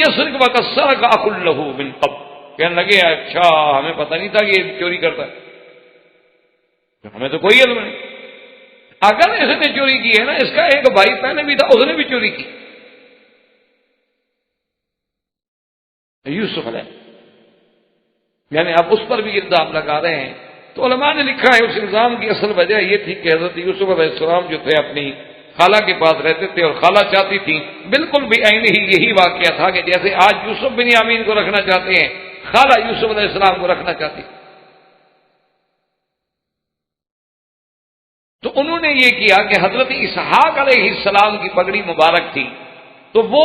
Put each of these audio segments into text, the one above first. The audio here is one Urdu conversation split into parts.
يسرق وقد سرق اخ له من قبل، کہنے لگے اچھا ہمیں پتہ نہیں تھا کہ یہ چوری کرتا ہے، ہمیں تو کوئی علم نہیں، اگر اس نے چوری کی ہے نا، اس کا ایک بھائی پہلے بھی تھا، اس نے بھی چوری کی۔ یوسف علیہ یعنی اب اس پر بھی الزام لگا رہے ہیں۔ تو علماء نے لکھا ہے اس الزام کی اصل وجہ یہ تھی کہ حضرت یوسف علیہ السلام جو تھے اپنی خالہ کے پاس رہتے تھے، اور خالہ چاہتی تھی بالکل بھی عین ہی یہی واقعہ تھا کہ جیسے آج یوسف بنیامین کو رکھنا چاہتے ہیں، خالہ یوسف علیہ السلام کو رکھنا چاہتی۔ تو انہوں نے یہ کیا کہ حضرت اسحاق علیہ السلام کی پگڑی مبارک تھی تو وہ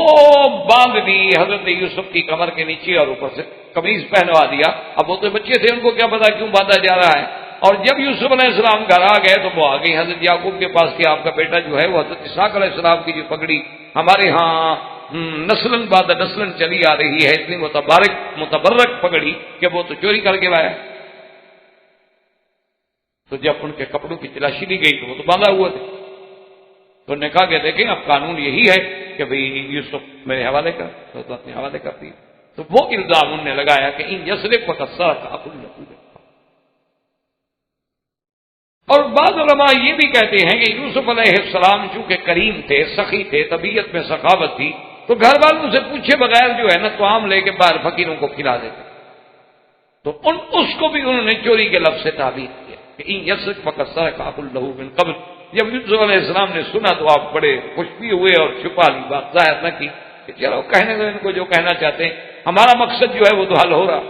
باندھ دی حضرت یوسف کی کمر کے نیچے، اور اوپر سے قمیض پہنوا دیا۔ اب وہ تو بچے تھے، ان کو کیا پتا کیوں باندھا جا رہا ہے۔ اور جب یوسف علیہ السلام گھر آ گئے تو وہ آ گئی حضرت یعقوب کے پاس کہ آپ کا بیٹا جو ہے وہ حضرت اسحاق علیہ السلام کی جو پگڑی ہمارے ہاں نسلن بعد نسلن چلی آ رہی ہے، اتنی متبرک پگڑی کہ وہ تو چوری کر کے لایا۔ تو جب ان کے کپڑوں کی تلاشی لی گئی تو وہ تو باندھا ہوا تھے، تو انہوں نے کہا کہ دیکھیں اب قانون یہی ہے کہ بھئی یوسف میرے حوالے کر، تو اپنے حوالے کر دی۔ تو وہ الزام انہوں نے لگایا کہ ان یسرق فقد سرق اخ له۔ اور بعض علماء یہ بھی کہتے ہیں کہ یوسف علیہ السلام چونکہ کریم تھے، سخی تھے، طبیعت میں سخاوت تھی، تو گھر والوں سے پوچھے بغیر جو ہے نا طعام لے کے باہر فقیروں کو کھلا دیتے، تو اس کو بھی انہوں نے چوری کے لفظ سے تعبیر کیا کہ ان یسرق فقد سرق اخ له من قبل۔ جب یوسف علیہ السلام نے سنا تو آپ بڑے خوش بھی ہوئے اور چھپا لی بات، ظاہر نہ کی کہ چلو کہنے دو ان کو جو کہنا چاہتے ہیں، ہمارا مقصد جو ہے وہ تو حل ہو رہا۔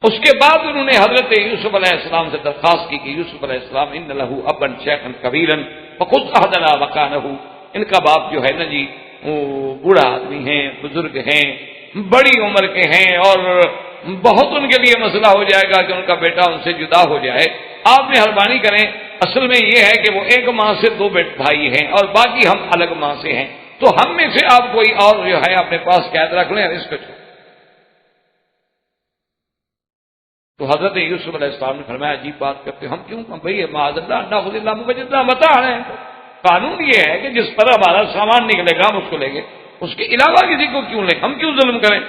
اس کے بعد انہوں نے حضرت یوسف علیہ السلام سے درخواست کی کہ یوسف علیہ السلام ان له ابا شیخا کبیرا فخذ احدنا مکانہ، ان کا باپ جو ہے نا جی وہ بوڑھا آدمی ہیں، بزرگ ہیں، بڑی عمر کے ہیں، اور بہت ان کے لیے مسئلہ ہو جائے گا کہ ان کا بیٹا ان سے جدا ہو جائے، آپ مہربانی کریں۔ اصل میں یہ ہے کہ وہ ایک ماں سے دو بھائی ہیں اور باقی ہم الگ ماں سے ہیں، تو ہم میں سے آپ کوئی اور جو ہے اپنے پاس قید رکھ لیں اور اس کو چھوڑ۔ تو حضرت یوسف علیہ السلام نے فرمایا عجیب بات کرتے ہم کیوں بھائی معاذ اللہ ناخذ اللہ مجدنا متاع ہے، قانون یہ ہے کہ جس پر ہمارا سامان نکلے گا ہم اس کو لیں گے، اس کے علاوہ کسی کو کیوں لیں، ہم کیوں ظلم کریں۔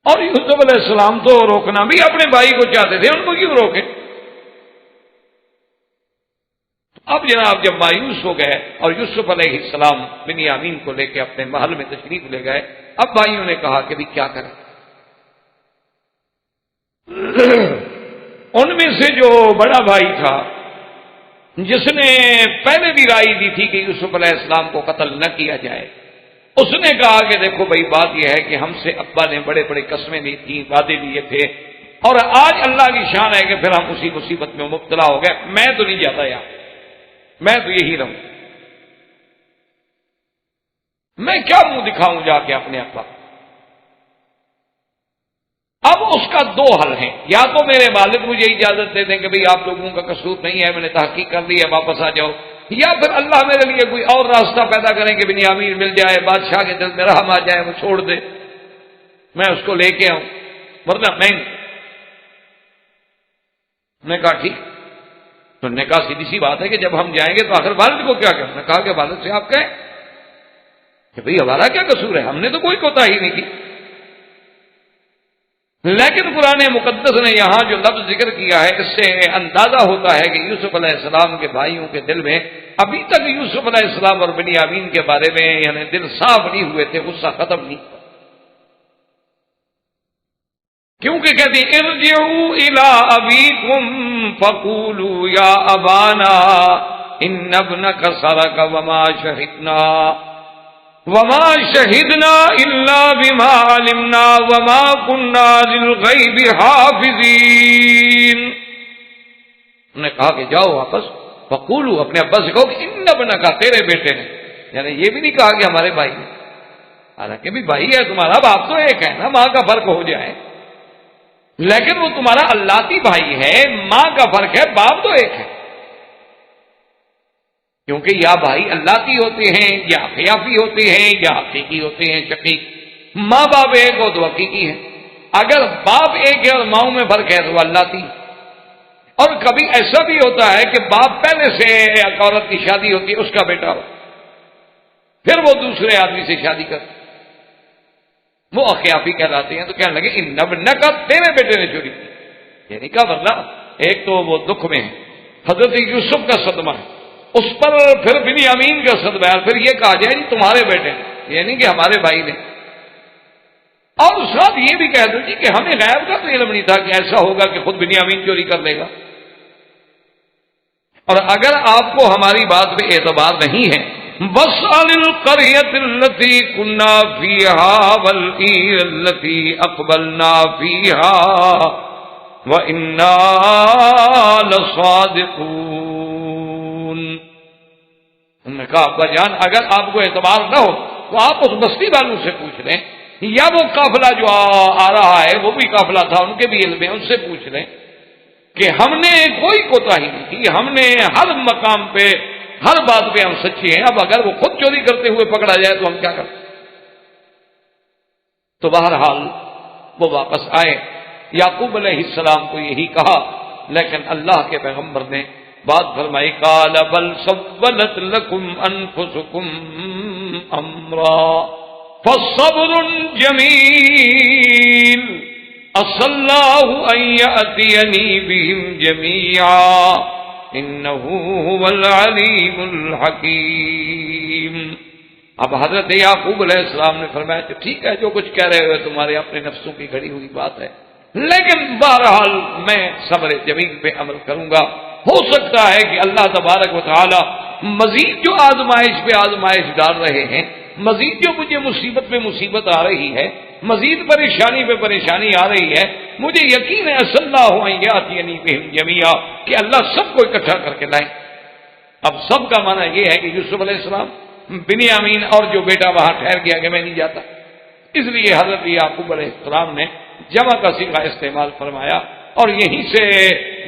اور یوسف علیہ السلام تو روکنا بھی اپنے بھائی کو چاہتے تھے، ان کو کیوں روکے۔ اب جناب جب مایوس ہو گئے اور یوسف علیہ السلام بنیامین کو لے کے اپنے محل میں تشریف لے گئے، اب بھائیوں نے کہا کہ بھی کیا کریں۔ ان میں سے جو بڑا بھائی تھا جس نے پہلے بھی رائے دی تھی کہ یوسف علیہ السلام کو قتل نہ کیا جائے، اس نے کہا کہ دیکھو بھائی بات یہ ہے کہ ہم سے ابا نے بڑے بڑے قسمیں لی تھیں، وعدے لیے تھے، اور آج اللہ کی شان ہے کہ پھر ہم اسی مصیبت میں مبتلا ہو گئے، میں تو نہیں جاتا یار، میں تو یہی رہوں، میں کیا منہ دکھاؤں جا کے اپنے ابا۔ اب اس کا دو حل ہیں، یا تو میرے والد مجھے اجازت دے دیں کہ بھئی آپ لوگوں کا قصور نہیں ہے، میں نے تحقیق کر لی ہے، واپس آ جاؤ، یا پھر اللہ میرے لیے کوئی اور راستہ پیدا کریں کہ بنیامین مل جائے، بادشاہ کے دل میں رحم آ جائے، وہ چھوڑ دے، میں اس کو لے کے آؤں، ورنہ میں کہا ٹھیک۔ تو نے کہا سیدھی سی بات ہے کہ جب ہم جائیں گے تو آخر والد کو کیا کرنا، نے کہا کہ والد سے آپ کہیں کہ بھئی ہمارا کیا قصور ہے، ہم نے تو کوئی کوتاہی نہیں کی۔ لیکن قرآن مقدس نے یہاں جو لفظ ذکر کیا ہے اس سے اندازہ ہوتا ہے کہ یوسف علیہ السلام کے بھائیوں کے دل میں ابھی تک یوسف علیہ السلام اور بنیامین کے بارے میں یعنی دل صاف نہیں ہوئے تھے، غصہ ختم نہیں، کیونکہ کہتے ہیں ارجعوا الی ابیکم فقولوا یا ابانا ان ابنک سرق وما شہدنا الا بما علمنا وما كنا للغیب حافظین۔ انہوں نے کہا کہ جاؤ واپس، فقولوا اپنے ابا سے کہو کہ ان ابنک تیرے بیٹے نے، یعنی یہ بھی نہیں کہا کہ ہمارے بھائی نے، حالانکہ بھی بھائی ہے تمہارا، باپ تو ایک ہے نا، ماں کا فرق ہو جائے، لیکن وہ تمہارا اللہتی بھائی ہے، ماں کا فرق ہے، باپ تو ایک ہے، کیونکہ یا بھائی اللہتی ہوتے ہیں یا خیافی ہوتے ہیں یا حقیقی ہوتے ہیں، شقیق، ماں باپ ایک ہو تو حقیقی ہے، اگر باپ ایک ہے اور ماؤں میں فرق ہے تو اللہتی، اور کبھی ایسا بھی ہوتا ہے کہ باپ پہلے سے ایک عورت کی شادی ہوتی ہے، اس کا بیٹا ہو، پھر وہ دوسرے آدمی سے شادی کرتا، وہ اخیافی کہلاتے ہیں۔ تو کہنے لگے ان ابنک، تیرے بیٹے نے چوری کی، یعنی کہا ورنہ ایک تو وہ دکھ میں ہے، حضرت یوسف کا صدمہ ہے، اس پر پھر بنیامین کا صدمہ ہے، اور پھر یہ کہا جائے تمہارے بیٹے نے، یعنی کہ ہمارے بھائی نے، اور ساتھ یہ بھی کہہ دو جی کہ ہمیں غیب کا تو علم نہیں تھا کہ ایسا ہوگا کہ خود بنیامین چوری کر لے گا۔ اور اگر آپ کو ہماری بات پہ اعتبار نہیں ہے، وَاسْأَلِ الْقَرْيَةَ الَّتِي كُنَّا فِيهَا وَالْعِيرَ الَّتِي أَقْبَلْنَا فِيهَا وَإِنَّا لَصَادِقُونَ۔ انہوں نے کہا ابا جان اگر آپ کو اعتبار نہ ہو تو آپ اس بستی والوں سے پوچھ لیں، یا وہ قافلہ جو آ رہا ہے وہ بھی قافلہ تھا، ان کے بھی علم ہے، ان سے پوچھ لیں کہ ہم نے کوئی کوتاہی نہیں کی، ہم نے ہر مقام پہ ہر بات پہ ہم سچے ہیں، اب اگر وہ خود چوری کرتے ہوئے پکڑا جائے تو ہم کیا کریں؟ تو بہرحال وہ واپس آئے، یعقوب علیہ السلام کو یہی کہا، لیکن اللہ کے پیغمبر نے بات فرمائی، قال بل سولت لكم انفسكم امرا فصبر جمیل عسى الله ان يأتيني بهم جميعا انه هو العليم الحكيم۔ اب حضرت یعقوب علیہ السلام نے فرمایا کہ ٹھیک ہے جو کچھ کہہ رہے ہو تمہارے اپنے نفسوں کی گھڑی ہوئی بات ہے، لیکن بہرحال میں صبر جمیل پہ عمل کروں گا۔ ہو سکتا ہے کہ اللہ تبارک و تعالی مزید جو آزمائش پہ آزمائش ڈال رہے ہیں، مزید جو مجھے مصیبت پہ مصیبت آ رہی ہے، مزید پریشانی پہ پریشانی آ رہی ہے، مجھے یقین ہے صلی اللہ یاتینی بہم جمیعا کہ اللہ سب کو اکٹھا کر کے لائیں۔ اب سب کا معنی یہ ہے کہ یوسف علیہ السلام، بنیامین اور جو بیٹا وہاں ٹھہر گیا کہ میں نہیں جاتا، اس لیے حضرت یعقوب علیہ السلام نے جمع کا صیغہ استعمال فرمایا، اور یہیں سے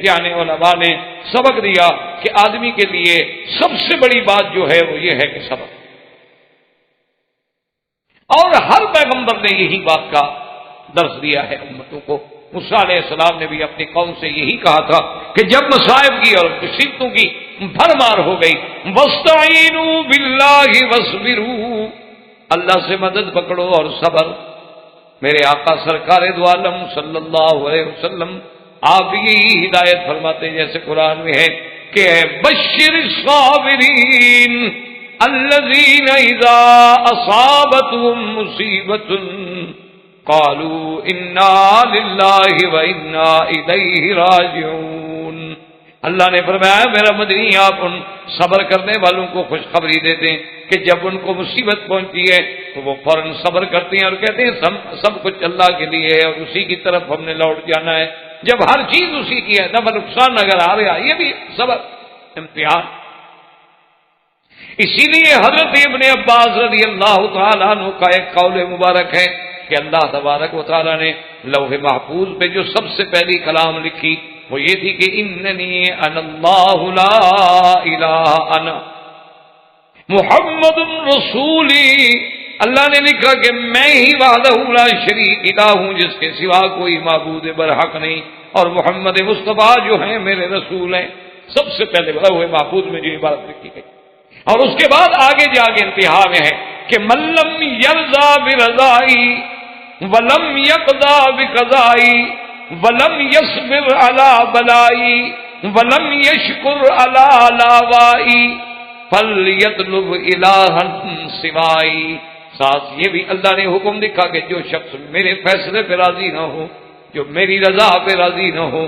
یعنی علماء نے سبق دیا کہ آدمی کے لیے سب سے بڑی بات جو ہے وہ یہ ہے کہ صبر، اور ہر پیغمبر نے یہی بات کا درس دیا ہے امتوں کو۔ موسیٰ علیہ السلام نے بھی اپنی قوم سے یہی کہا تھا کہ جب مصائب کی اور مصیبتوں کی بھرمار ہو گئی، وَاسْتَعِينُوا بِاللَّهِ وَاصْبِرُوا، اللہ سے مدد پکڑو اور صبر۔ میرے آقا سرکار دو عالم صلی اللہ علیہ وسلم آپ یہی ہدایت فرماتے ہیں جیسے قرآن میں ہے کہ بشر الصابرین الذین اذا اصابتهم مصیبۃ قالوا انا للہ وانا الیہ راجعون۔ اللہ نے فرمایا میرا مدنی آپ ان صبر کرنے والوں کو خوشخبری دیتے ہیں کہ جب ان کو مصیبت پہنچی ہے تو وہ فوراً صبر کرتے ہیں اور کہتے ہیں سب کچھ اللہ کے لیے ہے اور اسی کی طرف ہم نے لوٹ جانا ہے۔ جب ہر چیز اسی کی ہے، نفع نقصان اگر آ رہا یہ بھی صبر، امتحان۔ اسی لیے حضرت ابن عباس رضی اللہ تعالیٰ عنہ کا ایک قول مبارک ہے کہ اللہ تبارک و تعالیٰ نے لوح محفوظ پہ جو سب سے پہلی کلام لکھی وہ یہ تھی کہ اننی انا اللہ لا الہ انا محمد رسولی۔ اللہ نے لکھا کہ میں ہی وحدہ لا شریک الہ ہوں جس کے سوا کوئی معبود برحق نہیں، اور محمد مصطفیٰ جو ہیں میرے رسول ہیں۔ سب سے پہلے لوح محفوظ میں جو عبارت لکھی گئی، اور اس کے بعد آگے جا کے انتہا میں ہے کہ من لم یرضا برضائی ولم یقضا بقضائی ولم یصبر علی بلائی ولم یشکر علی لاوائی فلیطلب الہا سوائی۔ ساتھ یہ بھی اللہ نے حکم دکھا کہ جو شخص میرے فیصلے پہ راضی نہ ہو، جو میری رضا پہ راضی نہ ہو،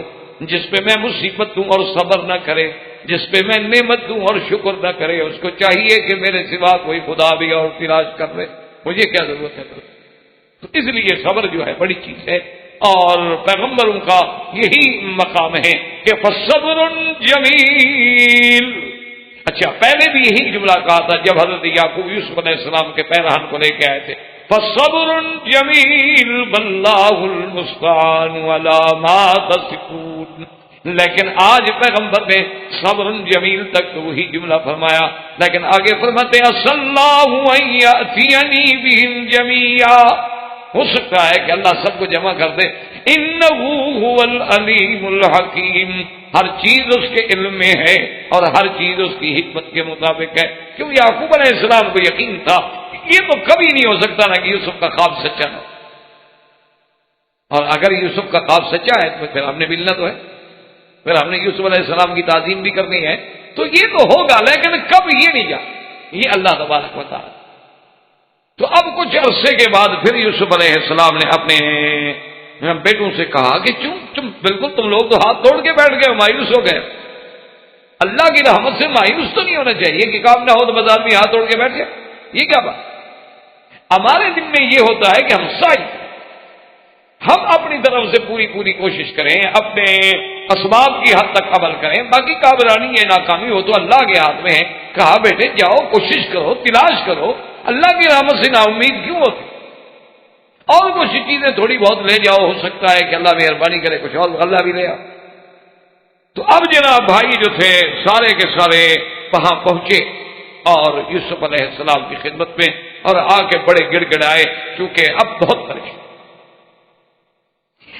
جس پہ میں مصیبت دوں اور صبر نہ کرے، جس پہ میں نعمت دوں اور شکر نہ کرے، اس کو چاہیے کہ میرے سوا کوئی خدا بھی اور تلاش کر لے، مجھے کیا ضرورت ہے؟ تو اس لیے صبر جو ہے بڑی چیز ہے، اور پیغمبروں کا یہی مقام ہے کہ فصبر جمیل۔ اچھا پہلے بھی یہی جملہ کہا تھا جب حضرت یعقوب یوسف علیہ السلام کے پیرہن کو لے کے آئے تھے، فصبر جمیل واللہ المستعان علی ما تصفون۔ لیکن آج پیغمبر نے صبر جمیل تک تو وہی جملہ فرمایا، لیکن آگے فرماتے ہیں عسى الله ان يأتيني بهم جميعا ہو سکتا ہے کہ اللہ سب کو جمع کر دے. انہ هو العلیم الحکیم، ہر چیز اس کے علم میں ہے اور ہر چیز اس کی حکمت کے مطابق ہے. کیوں یعقوب علیہ السلام کو یقین تھا یہ تو کبھی نہیں ہو سکتا نا کہ یوسف کا خواب سچا نہ، اور اگر یوسف کا خواب سچا ہے تو پھر ہم نے ملنا تو ہے، پھر ہم نے یوسف علیہ السلام کی تعظیم بھی کرنی ہے، تو یہ تو ہوگا، لیکن کب یہ نہیں جا، یہ اللہ تبارک و تعالی. تو اب کچھ عرصے کے بعد پھر یوسف علیہ السلام نے اپنے بیٹوں سے کہا کہ تم بالکل تم لوگ تو ہاتھ توڑ کے بیٹھ گئے، مایوس ہو گئے. اللہ کی رحمت سے مایوس تو نہیں ہونا چاہیے کہ کام نہ ہو تو بس آدمی ہاتھ توڑ کے بیٹھ گیا، یہ کیا بات. ہمارے دل میں یہ ہوتا ہے کہ ہم سائی، ہم اپنی طرف سے پوری کوشش کریں، اپنے اسباب کی حد تک عمل کریں، باقی کامرانی یا ناکامی ہو تو اللہ کے ہاتھ میں ہے. کہا بیٹے جاؤ کوشش کرو، تلاش کرو، اللہ کی رحمت سے نا امید کیوں ہوتی، اور کچھ چیزیں تھوڑی بہت لے جاؤ، ہو سکتا ہے کہ اللہ مہربانی کرے کچھ اور اللہ بھی لے آؤ. تو اب جناب بھائی جو تھے سارے کے سارے وہاں پہنچے اور یوسف علیہ السلام کی خدمت میں، اور آ کے بڑے گڑ گڑائے کیونکہ اب بہت پریشان،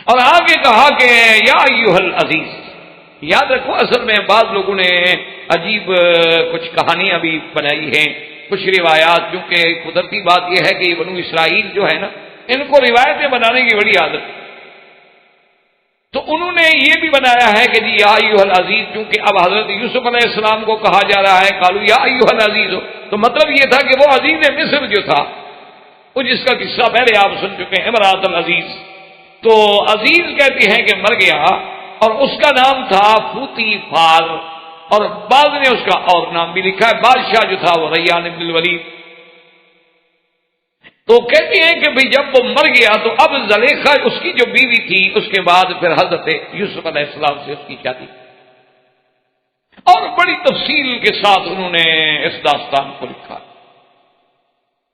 اور آگے کہا کہ یا ایھا العزیز. یاد رکھو اصل میں بعض لوگوں نے عجیب کچھ کہانیاں بھی بنائی ہیں، کچھ روایات، کیونکہ قدرتی بات یہ ہے کہ یہ بنو اسرائیل جو ہے نا ان کو روایتیں بنانے کی بڑی عادت، تو انہوں نے یہ بھی بنایا ہے کہ جی یا ایھا العزیز، کیونکہ اب حضرت یوسف علیہ السلام کو کہا جا رہا ہے قالوا یا ایھا العزیز، تو مطلب یہ تھا کہ وہ عزیز مصر جو تھا، وہ جس کا قصہ پہلے آپ سن چکے ہیں، امرأۃ العزیز. تو عزیز کہتے ہیں کہ مر گیا، اور اس کا نام تھا پوتی فار، اور بعض نے اس کا اور نام بھی لکھا ہے، بادشاہ جو تھا وہ ریان بن الولید. تو کہتے ہیں کہ بھئی جب وہ مر گیا تو اب زلیخا اس کی جو بیوی تھی، اس کے بعد پھر حضرت یوسف علیہ السلام سے اس کی شادی، اور بڑی تفصیل کے ساتھ انہوں نے اس داستان کو لکھا.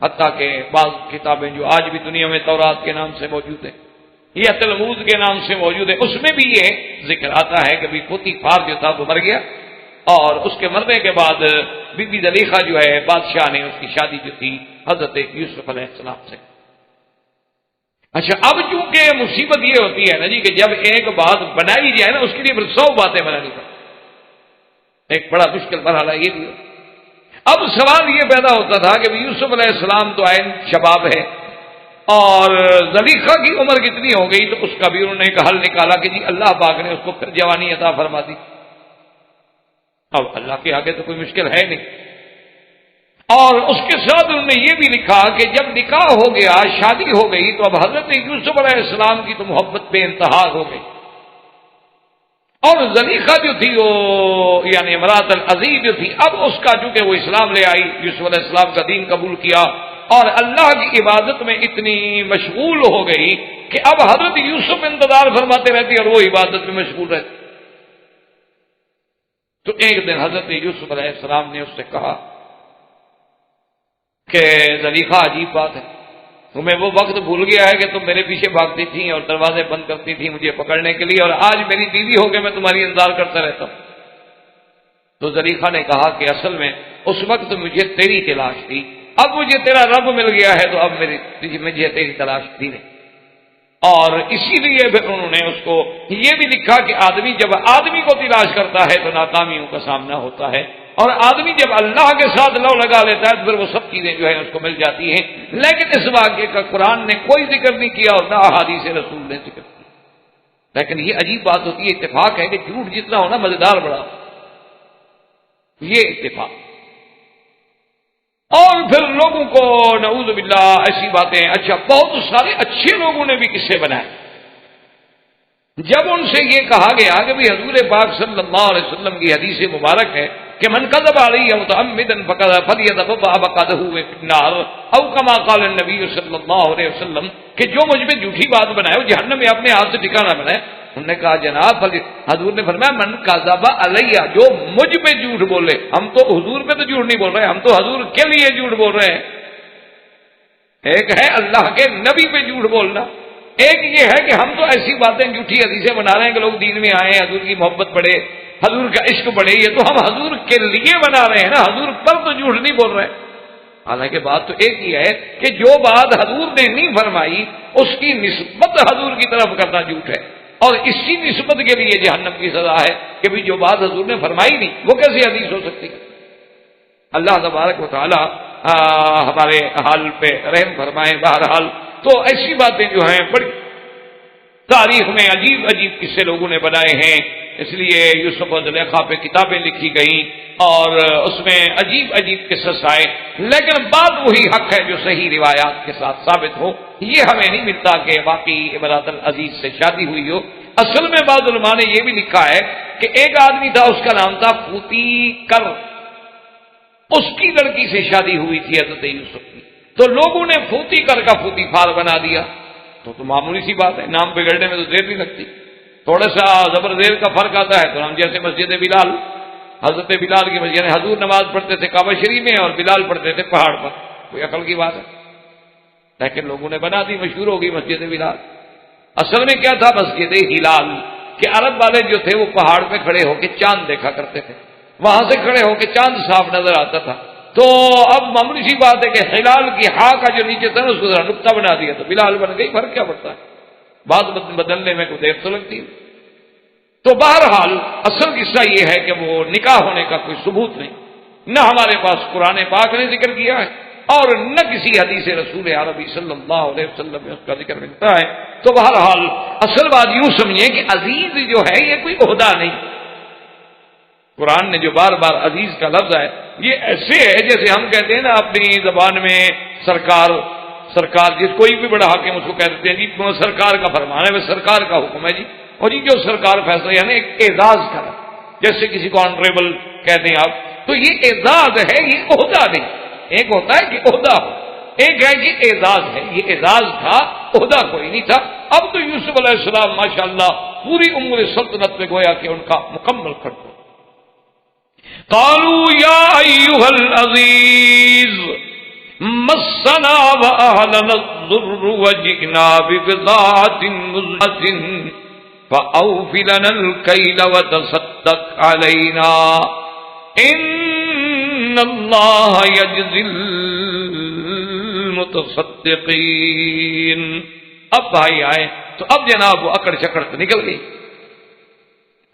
حتیٰ کہ بعض کتابیں جو آج بھی دنیا میں تورات کے نام سے موجود ہیں یا تلمود کے نام سے موجود ہے، اس میں بھی یہ ذکر آتا ہے کہ پوتی فار جو تھا وہ مر گیا، اور اس کے مرنے کے بعد بی بی زلیخا جو ہے بادشاہ نے اس کی شادی جو تھی حضرت یوسف علیہ السلام سے. اچھا اب چونکہ مصیبت یہ ہوتی ہے نا جی کہ جب ایک بات بنائی جائے نا اس کے لیے پھر 100 باتیں بنانی پڑتی، ایک بڑا مشکل مرحلہ یہ بھی. اب سوال یہ پیدا ہوتا تھا کہ یوسف علیہ السلام تو عین شباب ہے، اور زلیخا کی عمر کتنی ہو گئی، تو اس کا بھی انہوں نے ایک حل نکالا کہ جی اللہ پاک نے اس کو پھر جوانی عطا فرما دی. اب اللہ کے آگے تو کوئی مشکل ہے نہیں. اور اس کے ساتھ انہوں نے یہ بھی لکھا کہ جب نکاح ہو گیا، شادی ہو گئی، تو اب حضرت یوسف علیہ السلام کی تو محبت بے انتہا ہو گئی، اور زلیخا جو تھی وہ یعنی امرأۃ العزیز جو تھی، اب اس کا چونکہ وہ اسلام لے آئی، یوسف علیہ السلام کا دین قبول کیا، اور اللہ کی عبادت میں اتنی مشغول ہو گئی کہ اب حضرت یوسف انتظار فرماتے رہتی اور وہ عبادت میں مشغول رہتی. تو ایک دن حضرت یوسف علیہ السلام نے اس سے کہا کہ زلیخا عجیب بات ہے، تمہیں وہ وقت بھول گیا ہے کہ تم میرے پیچھے بھاگتی تھیں اور دروازے بند کرتی تھیں مجھے پکڑنے کے لیے، اور آج میری بیوی ہو کے میں تمہاری انتظار کرتا رہتا ہوں. تو زلیخا نے کہا کہ اصل میں اس وقت مجھے تیری تلاش تھی، اب مجھے تیرا رب مل گیا ہے تو اب مجھے تیری تلاش تھی نہیں. اور اسی لیے پھر انہوں نے اس کو یہ بھی لکھا کہ آدمی جب آدمی کو تلاش کرتا ہے تو ناکامیوں کا سامنا ہوتا ہے، اور آدمی جب اللہ کے ساتھ لو لگا لیتا ہے تو پھر وہ سب چیزیں جو ہے اس کو مل جاتی ہیں. لیکن اس واقعے کا قرآن نے کوئی ذکر نہیں کیا اور نہ احادیث رسول نے ذکر کیا. لیکن یہ عجیب بات ہوتی ہے، اتفاق ہے کہ جھوٹ جتنا ہونا مزیدار بڑا، یہ اتفاق. اور پھر لوگوں کو نعوذ باللہ ایسی باتیں، اچھا بہت سارے اچھے لوگوں نے بھی قصے بنائے. جب ان سے یہ کہا گیا کہ بھی حضور پاک صلی اللہ علیہ وسلم کی حدیث مبارک ہے کہ من کذب علی متعمدا فلیتبوأ مقعدہ من النار، او کما قال النبی صلی اللہ علیہ وسلم، کہ جو مجھ پہ جھوٹی بات بنائے وہ جہنم میں اپنے ہاتھ سے ٹھکانہ بنائے. انہوں نے کہا جناب، حضور نے فرمایا من کذب علی، جو مجھ پہ جھوٹ بولے. ہم تو حضور پہ تو جھوٹ نہیں بول رہے، ہم تو حضور کے لیے جھوٹ بول رہے ہیں. ایک ہے اللہ کے نبی پہ جھوٹ بولنا، ایک یہ ہے کہ ہم تو ایسی باتیں جھوٹی حدیثیں بنا رہے ہیں کہ لوگ دین میں آئیں، حضور کی محبت بڑھے، حضور کا عشق بڑھے. یہ تو ہم حضور کے لیے بنا رہے ہیں نا، حضور پر تو جھوٹ نہیں بول رہے. حالانکہ بات تو ایک ہی ہے کہ جو بات حضور نے نہیں فرمائی اس کی نسبت حضور کی طرف کرنا جھوٹ ہے، اور اسی نسبت کے لیے جہنم کی سزا ہے کہ بھی جو بات حضور نے فرمائی نہیں وہ کیسی حدیث ہو سکتی ہے؟ اللہ تبارک و تعالی ہمارے حال پہ رحم فرمائے۔ بہرحال تو ایسی باتیں جو ہیں بڑی تاریخ میں عجیب عجیب قصے لوگوں نے بنائے ہیں، اس لیے یوسف اور زلیخا پہ کتابیں لکھی گئیں اور اس میں عجیب عجیب قصص آئے، لیکن بات وہی حق ہے جو صحیح روایات کے ساتھ ثابت ہو۔ یہ ہمیں نہیں ملتا کہ واقعی امرأۃ العزیز سے شادی ہوئی ہو۔ اصل میں بعض علماء نے یہ بھی لکھا ہے کہ ایک آدمی تھا، اس کا نام تھا فوتی کر، اس کی لڑکی سے شادی ہوئی تھی حضرت یوسف کی، تو لوگوں نے فوتی کر کا فوتی فار بنا دیا۔ تو معمولی سی بات ہے، نام بگڑنے میں تو دیر نہیں لگتی، تھوڑا سا زبر زیر کا فرق آتا ہے۔ تو ہم جیسے مسجد بلال، حضرت بلال کی مسجد، حضور نماز پڑھتے تھے کعبہ شریف میں اور بلال پڑھتے تھے پہاڑ پر، کوئی عقل کی بات ہے؟ لیکن لوگوں نے بنا دی، مشہور ہو گئی مسجد بلال۔ اصل میں کیا تھا؟ مسجد ہلال، کہ عرب والے جو تھے وہ پہاڑ پہ کھڑے ہو کے چاند دیکھا کرتے تھے، وہاں سے کھڑے ہو کے چاند صاف نظر آتا تھا۔ تو اب معمولی سی بات ہے کہ ہلال کی ہا کا جو نیچے تھا اس کو ذرا نقطہ بنا دیا تو بلال بن گئی، فرق کیا پڑتا ہے؟ بات بدلنے میں کوئی دیر تو لگتی ہے۔ تو بہرحال اصل قصہ یہ ہے کہ وہ نکاح ہونے کا کوئی ثبوت نہیں، نہ ہمارے پاس قرآن پاک نے ذکر کیا ہے اور نہ کسی حدیث رسول عربی صلی اللہ علیہ وسلم میں اس کا ذکر ملتا ہے۔ تو بہرحال اصل بات یوں سمجھیں کہ عزیز جو ہے یہ کوئی عہدہ نہیں۔ قرآن نے جو بار بار عزیز کا لفظ ہے، یہ ایسے ہے جیسے ہم کہتے ہیں نا اپنی زبان میں سرکار، جس کوئی بھی بڑا حاکم اس کو کہہ دیتے ہیں جی سرکار کا فرمان ہے، وہ سرکار کا حکم ہے جی، اور جی جو سرکار فیصلہ، یعنی ایک اعزاز کرا، جیسے کسی کو آنریبل کہتے ہیں آپ، تو یہ اعزاز ہے، یہ عہدہ نہیں۔ ایک ہوتا ہے کہ عہدہ ہو، ایک ہے کہ اعزاز ہے، یہ اعزاز تھا، عہدہ کوئی نہیں تھا۔ اب تو یوسف علیہ السلام ماشاءاللہ پوری امور سلطنت میں گویا کہ ان کا مکمل خط۔ قالوا یا ایھا العزیز مسنا واہلنا الضر وجئنا ببضاعة مزجاة فأوف لنا الكيل وتصدق علينا ان اللہ یجزی المتصدقین۔ اب بھائی آئے تو اب جناب وہ اکڑ چکڑ تو نکل گئی۔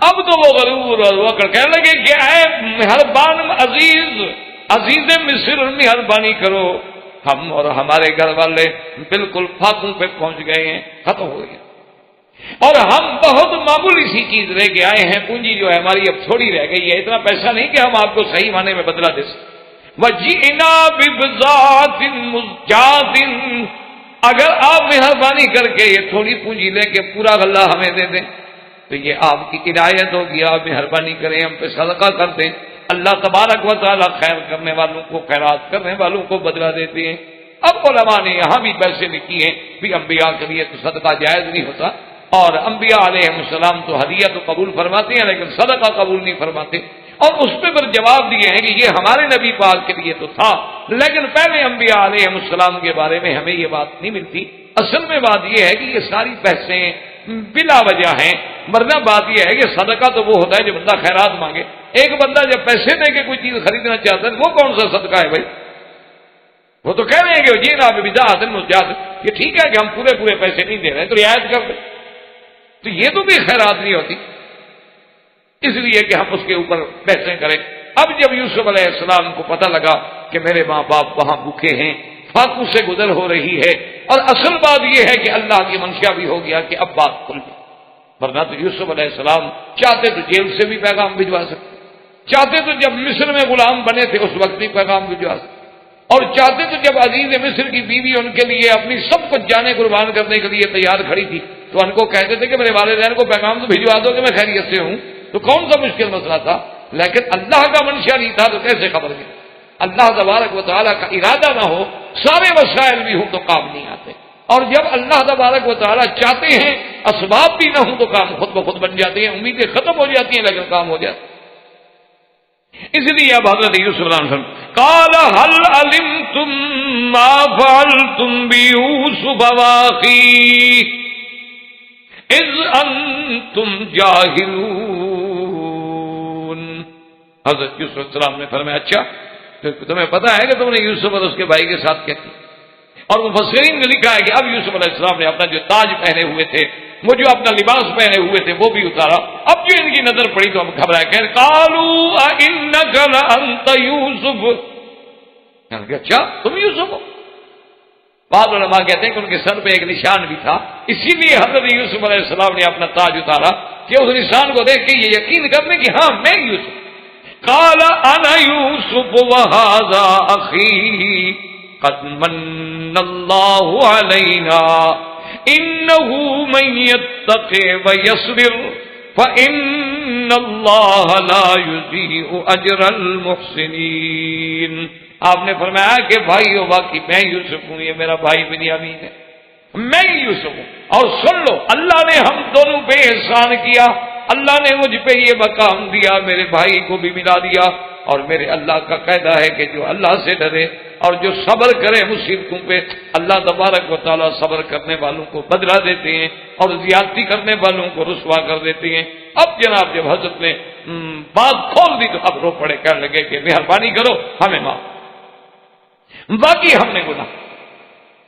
اب تو وہ غرور اور وہ اکڑ کہنے لگے کہ اے مہربان عزیز مصر مہربانی کرو، ہم اور ہمارے گھر والے بالکل فاقوں پہ پہنچ گئے ہیں، ختم ہو گئے، اور ہم بہت معمولی سی چیز لے کے آئے ہیں، پونجی جو ہے ہماری اب تھوڑی رہ گئی ہے، اتنا پیسہ نہیں کہ ہم آپ کو صحیح معنی میں بدلہ دے سکیں۔ وَجِئْنَا بِبِضَاعَةٍ مُزْجَاةٍ، اگر آپ مہربانی کر کے یہ تھوڑی پونجی لے کے پورا غلہ ہمیں دے دیں تو یہ آپ کی عنایت ہوگی، آپ مہربانی کریں، ہم پہ صدقہ کر دیں۔ اللہ تبارک و تعالیٰ خیر کرنے والوں کو، خیرات کرنے والوں کو بدلہ دیتے ہیں۔ اب علماء نے یہاں بھی پیسے لکھی ہیں بھی انبیاء کے لیے تو صدقہ جائز نہیں ہوتا، اور انبیاء علیہ السلام تو ہدیہ تو قبول فرماتے ہیں لیکن صدقہ قبول نہیں فرماتے، اور اس پہ پھر جواب دیے ہیں کہ یہ ہمارے نبی پاک کے لیے تو تھا لیکن پہلے انبیاء علیہ السلام کے بارے میں ہمیں یہ بات نہیں ملتی۔ اصل میں بات یہ ہے کہ یہ ساری بحثیں بلا وجہ ہیں، ورنہ بات یہ ہے کہ صدقہ تو وہ ہوتا ہے جو بندہ خیرات مانگے۔ ایک بندہ جب پیسے دے کے کوئی چیز خریدنا چاہتا ہے وہ کون سا صدقہ ہے بھائی؟ وہ تو کہہ رہے ہیں کہ جی نا بضاعۃ مزجاۃ، یہ ٹھیک ہے کہ ہم پورے پیسے نہیں دے رہے تو رعایت کر دیں، تو یہ تو بھی خیرات نہیں ہوتی، اس لیے کہ ہم اس کے اوپر بحثیں کریں۔ اب جب یوسف علیہ السلام کو پتہ لگا کہ میرے ماں باپ وہاں بھوکے ہیں، فاقوں سے گزر ہو رہی ہے، اور اصل بات یہ ہے کہ اللہ کی منشا بھی ہو گیا کہ اب بات کھل گئی، ورنہ تو یوسف علیہ السلام چاہتے تو جیل سے بھی پیغام بھجوا سکتے، چاہتے تو جب مصر میں غلام بنے تھے اس وقت بھی پیغام بھجوا سکتے، اور چاہتے تو جب عزیز مصر کی بیوی ان کے لیے اپنی سب کچھ جانے قربان کرنے کے لیے تیار کھڑی تھی تو ان کو کہتے تھے کہ میرے والدین کو پیغام تو بھجوا دو کہ میں خیریت سے ہوں، تو کون سا مشکل مسئلہ تھا؟ لیکن اللہ کا منشا نہیں تھا تو کیسے خبر گئی؟ اللہ تبارک و تعالیٰ کا ارادہ نہ ہو، سارے وسائل بھی ہوں تو کام نہیں آتے، اور جب اللہ تبارک و تعالیٰ چاہتے ہیں اسباب بھی نہ ہوں تو کام خود بخود بن جاتے ہیں، امیدیں ختم ہو جاتی ہیں لیکن کام ہو جاتا ہے۔ اس لیے اب حضرت یوسف علیہ السلام قال هل علمتم ما فعلتم بيوسف واخيه اذ انتم جاهلون۔ حضرت یوسف علیہ السلام نے فرمایا اچھا تمہیں پتا ہے کہ تم نے یوسف اور اس کے بھائی کے ساتھ کیا کیا؟ اور مفسرین نے لکھا ہے کہ اب یوسف علیہ السلام نے اپنا جو تاج پہنے ہوئے تھے، وہ جو اپنا لباس پہنے ہوئے تھے، وہ بھی اتارا۔ اب جو ان کی نظر پڑی تو اب گھبرائے، کہ قالوا اِنَّكَ لَأَنْتَ یوسف، اچھا تم یوسف ہو؟ بعض علماء کہتے ہیں کہ ان کے سر پہ ایک نشان بھی تھا، اسی لیے حضرت یوسف علیہ السلام نے اپنا تاج اتارا کہ اس نشان کو دیکھ کے یہ یقین کر لیں کہ ہاں میں یوسف۔ قال انا یوسف وہذا اخی قد من اللہ علینا انہ من یتق ویصبر فإن اللہ لا یضیع اجر المحسنین۔ آپ نے فرمایا کہ بھائی ہو، باقی میں یوسف ہوں، یہ میرا بھائی بنیامین ہے، میں یوسف ہوں۔ اور سن لو، اللہ نے ہم دونوں پہ احسان کیا، اللہ نے مجھ پہ یہ مقام دیا، میرے بھائی کو بھی ملا دیا، اور میرے اللہ کا قاعدہ ہے کہ جو اللہ سے ڈرے اور جو صبر کرے مصیبتوں پہ، اللہ تبارک و تعالیٰ صبر کرنے والوں کو بدلہ دیتے ہیں اور زیادتی کرنے والوں کو رسوا کر دیتے ہیں۔ اب جناب جب حضرت نے بات کھول دی تو اب رو پڑے، کہنے لگے کہ مہربانی کرو ہمیں معاف، باقی ہم نے گناہ،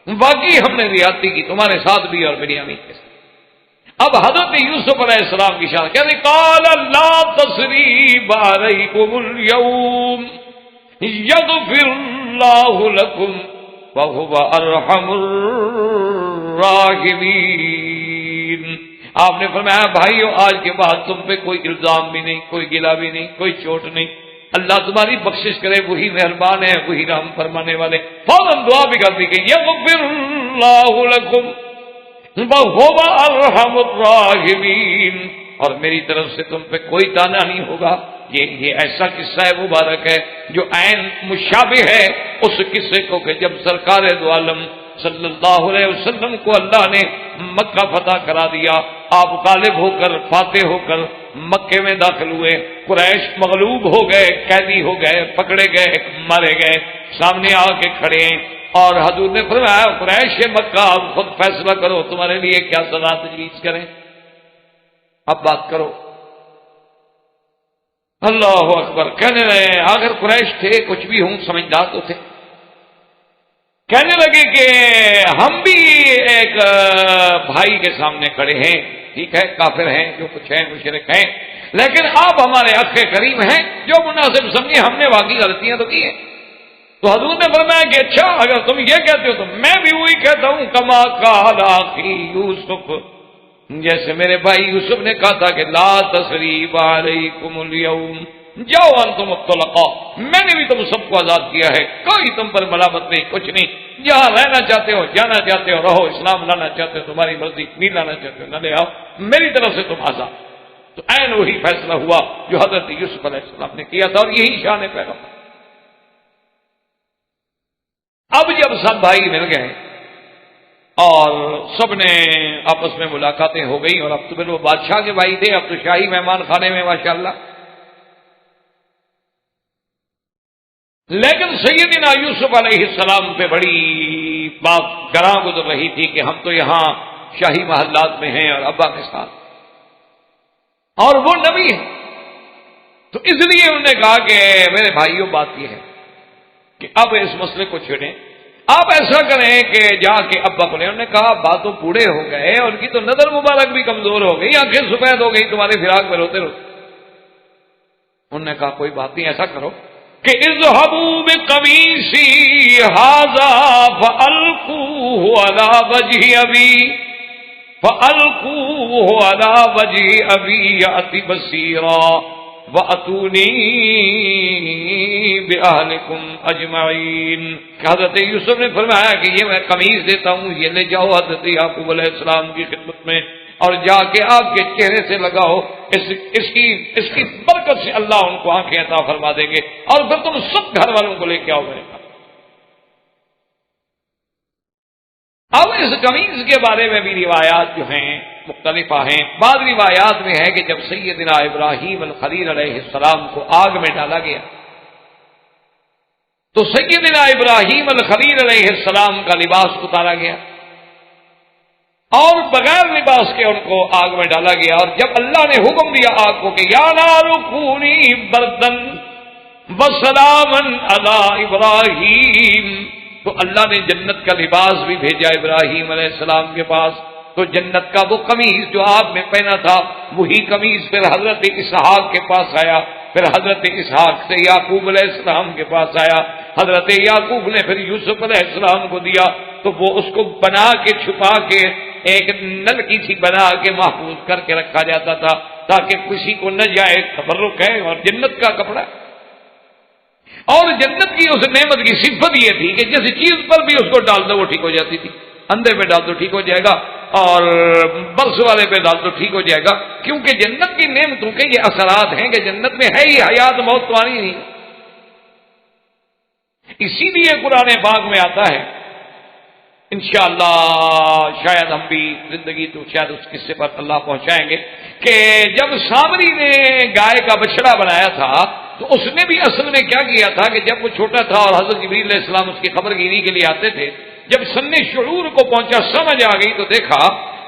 باقی ہم نے زیادتی کی تمہارے ساتھ بھی اور بنیامین کے ساتھ۔ اب حضرت یوسف علیہ السلام کی شان کہتے قال لا تصریب علیکم اليوم یغفر اللہ لکم وہو ارحم الراحمین۔ آپ نے فرمایا بھائیو آج کے بعد تم پہ کوئی الزام بھی نہیں، کوئی گلہ بھی نہیں، کوئی چوٹ نہیں، اللہ تمہاری بخشش کرے، وہی مہربان ہے، وہی رحم فرمانے والے۔ فوراً دعا بھی کر دی کہ یغفر اللہ لکم وہو ارحم الراحمین، اور میری طرف سے تم پہ کوئی تانا نہیں ہوگا۔ یہ ایسا قصہ ہے مبارک ہے جو عین مشابہ ہے اس قصے کو کہ جب سرکار دو عالم صلی اللہ علیہ وسلم کو اللہ نے مکہ فتح کرا دیا، آپ غالب ہو کر فاتح ہو کر مکے میں داخل ہوئے، قریش مغلوب ہو گئے، قیدی ہو گئے، پکڑے گئے، مارے گئے، سامنے آ کے کھڑے ہیں، اور حضور نے فرمایا قریش مکہ اب خود فیصلہ کرو تمہارے لیے کیا سزا تجویز کریں، اب بات کرو۔ اللہ اکبر، کہنے لگے اگر قریش تھے کچھ بھی ہوں سمجھدار تو تھے، کہنے لگے کہ ہم بھی ایک بھائی کے سامنے کھڑے ہیں، ٹھیک ہے کافر ہیں جو کچھ ہیں مشرک ہیں، لیکن آپ ہمارے اخ کریم ہیں، جو مناسب سمجھے، ہم نے واقعی غلطیاں تو کی ہیں۔ تو حضور نے فرمایا کہ اچھا اگر تم یہ کہتے ہو تو میں بھی وہی کہتا ہوں، کما قال اخی یوسف، جیسے میرے بھائی یوسف نے کہا تھا کہ لا تثریب علیکم اليوم جاؤ انتم الطلقاء، میں نے بھی تم سب کو آزاد کیا ہے، کوئی تم پر ملامت نہیں، کچھ نہیں، جہاں رہنا چاہتے ہو جانا چاہتے ہو رہو، اسلام لانا چاہتے ہو تمہاری مرضی، نہیں لانا چاہتے ہو نہ لے آؤ، میری طرف سے تم آزاد۔ تو عین وہی فیصلہ ہوا جو حضرت یوسف علیہ السلام نے کیا تھا، اور یہی شان پیغمبر۔ اب جب سب بھائی مل گئے اور سب نے آپس میں ملاقاتیں ہو گئی، اور اب تو وہ بادشاہ کے بھائی تھے، اب تو شاہی مہمان خانے میں ماشاءاللہ، لیکن سیدنا یوسف علیہ السلام پہ بڑی بات گراں گزر رہی تھی کہ ہم تو یہاں شاہی محلات میں ہیں اور ابا کے ساتھ، اور وہ نبی ہے، تو اس لیے انہوں نے کہا کہ میرے بھائیوں بات یہ ہے کہ اب اس مسئلے کو چھیڑیں، آپ ایسا کریں کہ جا کے ابا کو لیں۔ انہوں نے کہا باتوں بوڑھے ہو گئے، ان کی تو نظر مبارک بھی کمزور ہو گئی، آنکھیں سفید ہو گئی تمہارے فراق میں روتے روتے۔ انہوں نے کہا کوئی بات نہیں، ایسا کرو کہ اذهبوا بقمیصی ھذا فألقوه علی وجه ابی ابی یأتی بصیرا وَأَتُونِي بِأَهْلِكُمْ أَجْمَعِينَ۔ حضرت یوسف نے فرمایا کہ یہ میں قمیص دیتا ہوں، یہ لے جاؤ حضرت یعقوب علیہ السلام کی خدمت میں، اور جا کے آپ کے چہرے سے لگاؤ، اس کی برکت سے اللہ ان کو آنکھیں عطا فرما دیں گے، اور پھر تم سب گھر والوں کو لے کے آؤ میرے پاس۔ اب اس قمیص کے بارے میں بھی روایات جو ہیں مختلف ہیں۔ بعض روایات میں ہے کہ جب سیدنا ابراہیم الخلیل علیہ السلام کو آگ میں ڈالا گیا تو سیدنا ابراہیم الخلیل علیہ السلام کا لباس اتارا گیا اور بغیر لباس کے ان کو آگ میں ڈالا گیا، اور جب اللہ نے حکم دیا آگ کو کہ یا نار کونی بردن وسلام علی ابراہیم، تو اللہ نے جنت کا لباس بھی بھیجا ابراہیم علیہ السلام کے پاس، تو جنت کا وہ قمیص جو آپ نے پہنا تھا وہی قمیص پھر حضرت اسحاق کے پاس آیا، پھر حضرت اسحاق سے یعقوب علیہ السلام کے پاس آیا، حضرت یعقوب نے پھر یوسف علیہ السلام کو دیا، تو وہ اس کو بنا کے چھپا کے ایک نلکی سی بنا کے محفوظ کر کے رکھا جاتا تھا تاکہ کسی کو نہ جائے، تبرک ہے اور جنت کا کپڑا۔ اور جنت کی اس نعمت کی صفت یہ تھی کہ جس چیز پر بھی اس کو ڈال دو وہ ٹھیک ہو جاتی تھی، اندھے پہ ڈال دو ٹھیک ہو جائے گا، اور برس والے پہ ڈال دو ٹھیک ہو جائے گا، کیونکہ جنت کی نعمتوں کے یہ اثرات ہیں کہ جنت میں ہے ہی حیات، موت تو آنی نہیں۔ اسی لیے قرآن پاک میں آتا ہے، انشاءاللہ شاید ہم بھی زندگی تو شاید اس قصے پر اللہ پہنچائیں گے، کہ جب سامری نے گائے کا بچڑا بنایا تھا تو اس نے بھی اصل میں کیا کیا تھا کہ جب وہ چھوٹا تھا اور حضرت جبریل علیہ السلام اس کی خبر گیری کے لیے آتے تھے، جب سن شعور کو پہنچا، سمجھ آ گئی، تو دیکھا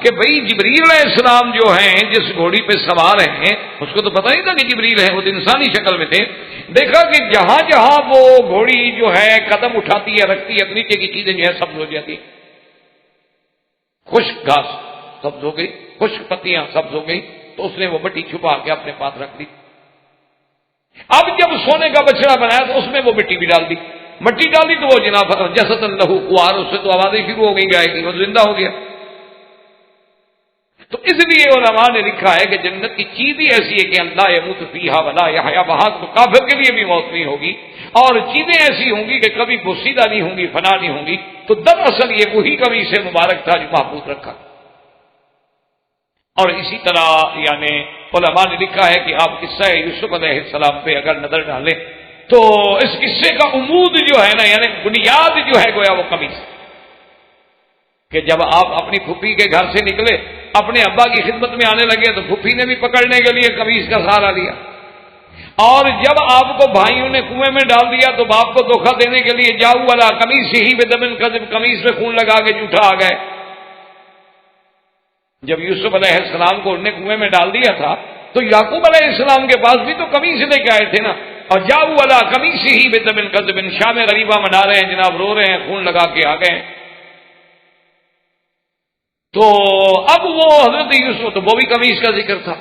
کہ بھئی جبریل علیہ السلام جو ہیں جس گھوڑی پہ سوار ہیں، اس کو تو پتہ نہیں تھا کہ جبریل ہیں، وہ تو انسانی شکل میں تھے۔ دیکھا کہ جہاں جہاں وہ گھوڑی جو ہے قدم اٹھاتی ہے رکھتی ہے، نیچے کی چیزیں جو ہے سبز ہو جاتی، خشک گھاس سبز ہو گئی، خشک پتیاں سبز ہو گئی، تو اس نے وہ مٹی چھپا کے اپنے پاس رکھ دی۔ اب جب سونے کا بچڑا بنایا تو اس میں وہ مٹی بھی ڈال دی، مٹی ڈالی تو وہ جناب جسد لہو خوار، اس سے تو آوازیں شروع ہو گئی گائے کی، وہ زندہ ہو گیا۔ تو اس لیے علماء نے لکھا ہے کہ جنت کی چیز ہی ایسی ہے کہ اللہ یموت فیہا ولا یحیا، وہاں تو کافر کے لیے بھی موت نہیں ہوگی، اور چیزیں ایسی ہوں گی کہ کبھی پوسیدہ نہیں ہوں گی، فنا نہیں ہوں گی۔ تو دراصل یہ وہی کبھی سے مبارک تھا جو محفوظ رکھا۔ اور اسی طرح یعنی علماء نے لکھا ہے کہ آپ قصہ یوسف علیہ السلام پہ اگر نظر ڈالیں تو اس قصے کا عمود جو ہے نا، یعنی بنیاد جو ہے گویا وہ قمیص، کہ جب آپ اپنی پھوپھی کے گھر سے نکلے اپنے ابا کی خدمت میں آنے لگے تو پھوپھی نے بھی پکڑنے کے لیے قمیص کا سہارا لیا، اور جب آپ کو بھائیوں نے کنویں میں ڈال دیا تو باپ کو دھوکہ دینے کے لیے جاؤ والا قمیص ہی بدم الکذب، قمیص میں خون لگا کے جھوٹا آ گئے۔ جب یوسف علیہ السلام کو انہوں نے کنویں میں ڈال دیا تھا تو یعقوب علیہ السلام کے پاس بھی تو قمیص لے کے آئے تھے نا، اور جاؤ والا قمیص ہی بدم الکذب، شام غریبہ منا رہے ہیں جناب، رو رہے ہیں، خون لگا کے آ گئے۔ تو اب وہ حضرت یوسف، تو وہ بھی قمیص کا ذکر تھا،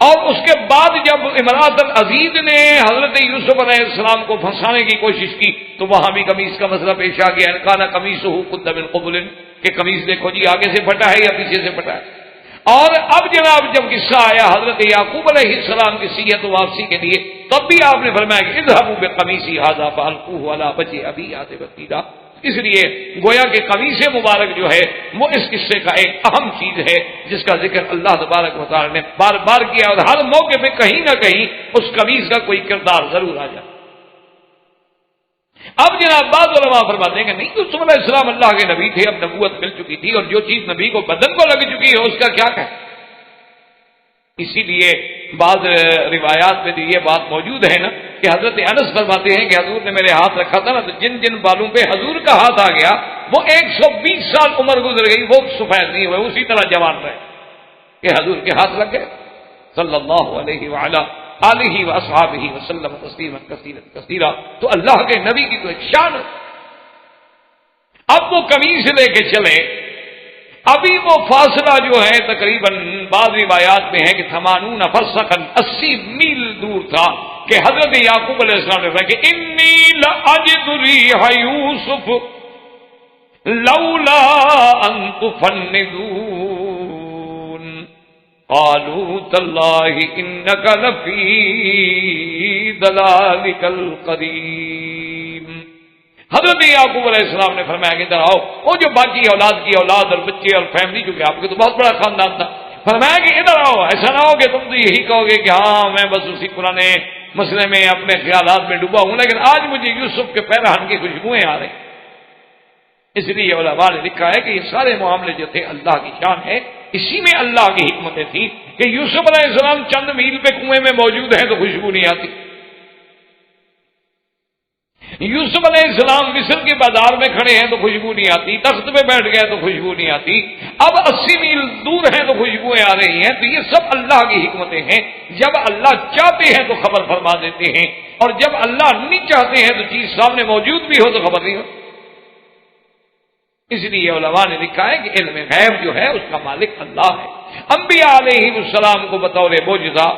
اور اس کے بعد جب امراۃ العزیز نے حضرت یوسف علیہ السلام کو پھنسانے کی کوشش کی تو وہاں بھی قمیص کا مسئلہ پیش آ گیا، کانا قمیصہ قد من قبل، کہ قمیص دیکھو جی آگے سے پھٹا ہے یا پیچھے سے پھٹا ہے۔ اور اب جناب جب قصہ آیا حضرت یعقوب علیہ السلام کی سیرت و واپسی کے لیے، تب بھی آپ نے فرمایا کہ اذهبوا بقمیصی ھذا فالقوه علی وجه ابی یأتی بصیرا۔ اس لیے گویا کہ قمیص مبارک جو ہے وہ اس قصے کا ایک اہم چیز ہے جس کا ذکر اللہ تبارک و تعالی نے بار بار کیا، اور ہر موقع پہ کہیں نہ کہیں اس قمیص کا کوئی کردار ضرور آ جائے۔ اب جناب بعض علماء فرماتے ہیں کہ نہیں، یوسف علیہ السلام اللہ کے نبی تھے، اب نبوت مل چکی تھی، اور جو چیز نبی کو بدن کو لگ چکی ہے اس کا کیا کہیں۔ اسی لیے بعض روایات میں یہ بات موجود ہے نا کہ حضرت انس فرماتے ہیں کہ حضور نے میرے ہاتھ رکھا تھا نا تو جن جن بالوں پہ حضور کا ہاتھ آ گیا وہ 120 سال عمر گزر گئی، وہ سفید نہیں ہوئے، اسی طرح جوان رہے کہ حضور کے ہاتھ لگ گئے صلی اللہ علیہ وعلا آلہ واصحابہ وسلم تسلیما کثیرا کثیرا۔ تو اللہ کے نبی کی تو ایک شان ہے۔ اب وہ قمیص لے کے چلے، ابھی وہ فاصلہ جو ہے تقریباً بعض روایات میں ہے کہ 80 فرسخا 80 میل دور تھا کہ حضرت یعقوب علیہ السلام نے فرمایا کہ انی لاجد ریح یوسف لولا ان تفندون قالوا تاللہ انک لفی ضلالک القدیم۔ حضرت یعقوب علیہ السلام نے فرمایا کہ ادھر آؤ، وہ جو باقی اولاد کی اولاد اور بچے اور فیملی، چونکہ آپ کے تو بہت بڑا خاندان تھا، فرمایا کہ ادھر آؤ، ایسا نہ ہو کہ تم تو یہی کہو گے کہ ہاں میں بس اسی پرانے مسئلے میں اپنے خیالات میں ڈوبا ہوں، لیکن آج مجھے یوسف کے پیرہن کی خوشبوئیں آ رہی۔ اس لیے علماء نے لکھا ہے کہ یہ سارے معاملے جو تھے اللہ کی شان ہے، اسی میں اللہ کی حکمتیں تھیں کہ یوسف علیہ السلام چند میل پہ کنویں میں موجود ہیں تو خوشبو نہیں آتی، یوسف علیہ السلام مصر کے بازار میں کھڑے ہیں تو خوشبو نہیں آتی، تخت پہ بیٹھ گئے تو خوشبو نہیں آتی، اب 80 میل دور ہیں تو خوشبوئیں آ رہی ہیں۔ تو یہ سب اللہ کی حکمتیں ہیں، جب اللہ چاہتے ہیں تو خبر فرما دیتے ہیں، اور جب اللہ نہیں چاہتے ہیں تو چیز سامنے موجود بھی ہو تو خبر نہیں ہو۔ اس لیے علماء نے لکھا ہے کہ علم غیب جو ہے اس کا مالک اللہ ہے۔ انبیاء علیہ السلام کو بطور معجزہ،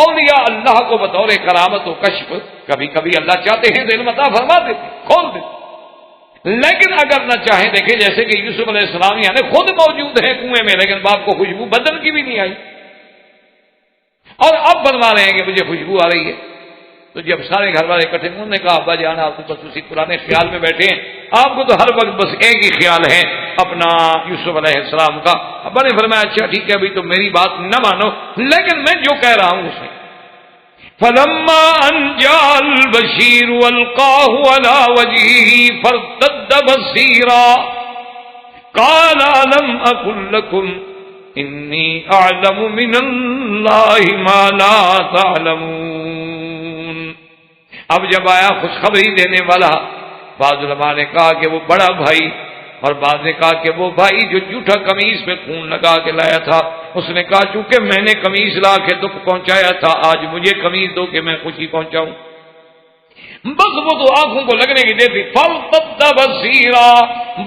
اولیاء اللہ کو بطور کرامت و کشف، کبھی کبھی اللہ چاہتے ہیں تو علم عطا فرما دیتے، کھول دیتے، لیکن اگر نہ چاہیں، دیکھیں جیسے کہ یوسف علیہ السلام یعنی خود موجود ہے کنویں میں، لیکن باپ کو خوشبو بدن کی بھی نہیں آئی، اور اب فرما رہے ہیں کہ مجھے خوشبو آ رہی ہے۔ تو جب سارے گھر والے اکٹھے، انہوں نے کہا ابا جان آپ تو بس اسی پرانے خیال میں بیٹھے ہیں، آپ کو تو ہر وقت بس ایک ہی خیال ہے اپنا یوسف علیہ السلام کا۔ ابا نے فرمایا اچھا ٹھیک ہے، ابھی تو میری بات نہ مانو، لیکن میں جو کہہ رہا ہوں اسے۔ فلما ان جاء البشیر والقاه على وجهه فارتد بصيرا قال الم اقل لكم انی اعلم من اللہ ما لا تعلمون۔ اب جب آیا خوشخبری دینے والا، بعض علماء نے کہا کہ وہ بڑا بھائی، اور بعض نے کہا کہ وہ بھائی جو جھوٹا قمیص میں خون لگا کے لایا تھا، اس نے کہا چونکہ میں نے قمیص لا کے دکھ پہنچایا تھا، آج مجھے قمیص دو کہ میں خوشی پہنچاؤں۔ بس وہ تو آنکھوں کو لگنے کی دیر تھی، فارتد بصیرا،